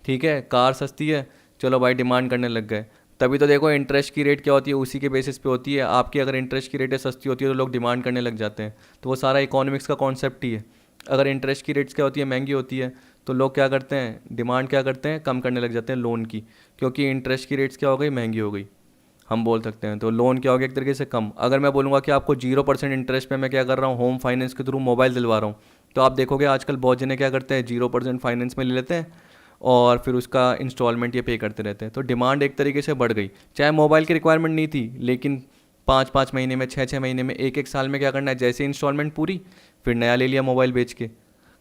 ठीक है। कार सस्ती है, चलो भाई डिमांड करने लग गए। तभी तो देखो इंटरेस्ट की रेट क्या होती है, उसी के बेसिस पे होती है। आपकी अगर इंटरेस्ट की रेटें सस्ती होती है तो लोग डिमांड करने लग जाते हैं। तो वो सारा इकोनॉमिक्स का कॉन्सेप्ट ही है। अगर इंटरेस्ट की रेट्स क्या होती है, महंगी होती है, तो लोग क्या करते हैं, डिमांड क्या करते हैं, कम करने लग जाते हैं लोन की, क्योंकि इंटरेस्ट की रेट्स क्या हो गई, महंगी हो गई, हम बोल सकते हैं। तो लोन क्या हो गया, एक तरीके से कम। अगर मैं बोलूँगा कि आपको 0% इंटरेस्ट पे मैं क्या कर रहा हूँ, होम फाइनेंस के थ्रू मोबाइल दिलवा रहा हूँ, तो आप देखोगे आजकल बहुत जने क्या करते हैं, 0% फाइनेंस में ले लेते हैं और फिर उसका इंस्टॉलमेंट ये पे करते रहते हैं। तो डिमांड एक तरीके से बढ़ गई। चाहे मोबाइल की रिक्वायरमेंट नहीं थी, लेकिन 5-5 महीने में, 6-6 महीने में, 1-1 साल में क्या करना है, जैसे इंस्टॉलमेंट पूरी, फिर नया ले लिया मोबाइल बेच के।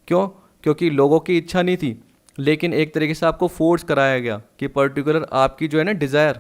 क्यों? क्योंकि लोगों की इच्छा नहीं थी, लेकिन एक तरीके से आपको फोर्स कराया गया कि पर्टिकुलर आपकी जो है ना डिज़ायर,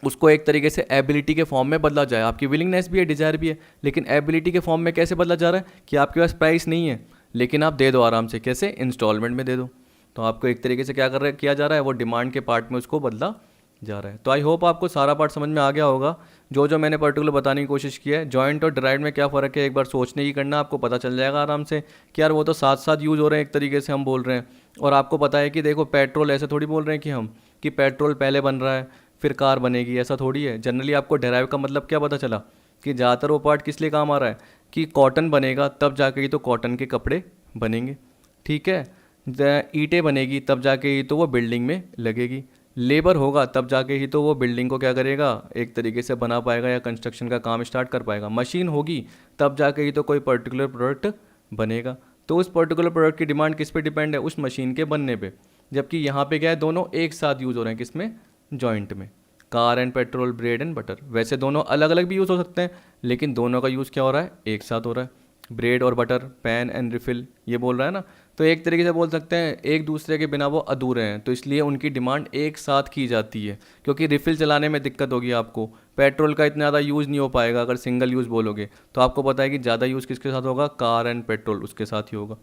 उसको एक तरीके से एबिलिटी के फॉर्म में बदला जाए। आपकी विलिंगनेस भी है, डिज़ायर भी है, लेकिन एबिलिटी के फॉर्म में कैसे बदला जा रहा है कि आपके पास प्राइस नहीं है, लेकिन आप दे दो आराम से, कैसे, इंस्टॉलमेंट में दे दो। तो आपको एक तरीके से क्या कर रहा है, किया जा रहा है, वो डिमांड के पार्ट में उसको बदला जा रहा है। तो आई होप आपको सारा पार्ट समझ में आ गया होगा। जो जो मैंने पर्टिकुलर बताने की कोशिश की है, जॉइंट और डिराइव्ड में क्या फ़र्क है, एक बार सोचने की करना, आपको पता चल जाएगा आराम से कि यार वो तो साथ साथ यूज़ हो रहे हैं, एक तरीके से हम बोल रहे हैं। और आपको पता है कि देखो पेट्रोल ऐसे थोड़ी बोल रहे हैं कि हम, कि पेट्रोल पहले बन रहा है फिर कार बनेगी, ऐसा थोड़ी है। जनरली आपको डिराइव का मतलब क्या पता चला कि ज़्यादातर वो पार्ट किस लिए काम आ रहा है, कि कॉटन बनेगा तब जाके ही तो कॉटन के कपड़े बनेंगे, ठीक है। ईंटें बनेगी तब जाके ही तो वो बिल्डिंग में लगेगी, लेबर होगा तब जाके ही तो वो बिल्डिंग को क्या करेगा, एक तरीके से बना पाएगा या कंस्ट्रक्शन का काम स्टार्ट कर पाएगा। मशीन होगी तब जाके ही तो कोई पर्टिकुलर प्रोडक्ट बनेगा। तो उस पर्टिकुलर प्रोडक्ट की डिमांड किस पे डिपेंड है, उस मशीन के बनने पे। जबकि यहाँ पे क्या है, दोनों एक साथ यूज़ हो रहे हैं, किसमें, जॉइंट में। Car and petrol, bread and butter, वैसे दोनों अलग अलग भी यूज़ हो सकते हैं, लेकिन दोनों का यूज़ क्या हो रहा है, एक साथ हो रहा है। ब्रेड और बटर, पैन एंड रिफिल, ये बोल रहा है ना। तो एक तरीके से बोल सकते हैं एक दूसरे के बिना वो अधूरे हैं, तो इसलिए उनकी डिमांड एक साथ की जाती है। क्योंकि रिफिल चलाने में दिक्कत होगी आपको, पेट्रोल का इतना ज़्यादा यूज़ नहीं हो पाएगा अगर सिंगल यूज़ बोलोगे। तो आपको पता है कि ज़्यादा यूज़ किसके साथ होगा, कार एंड पेट्रोल, उसके साथ ही होगा।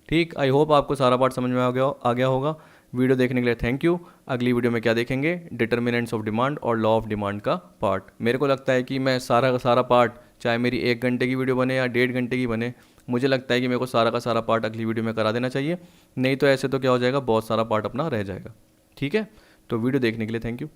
ठीक, आई होप आपको सारा पार्ट समझ में आ गया होगा। वीडियो देखने के लिए थैंक यू। अगली वीडियो में क्या देखेंगे, डिटर्मिनेंट्स ऑफ डिमांड और लॉ ऑफ डिमांड का पार्ट। मेरे को लगता है कि मैं सारा का सारा पार्ट, चाहे मेरी 1 घंटे की वीडियो बने या 1.5 घंटे की बने, मुझे लगता है कि मेरे को सारा का सारा पार्ट अगली वीडियो में करा देना चाहिए। नहीं तो ऐसे तो क्या हो जाएगा, बहुत सारा पार्ट अपना रह जाएगा। ठीक है, तो वीडियो देखने के लिए थैंक यू।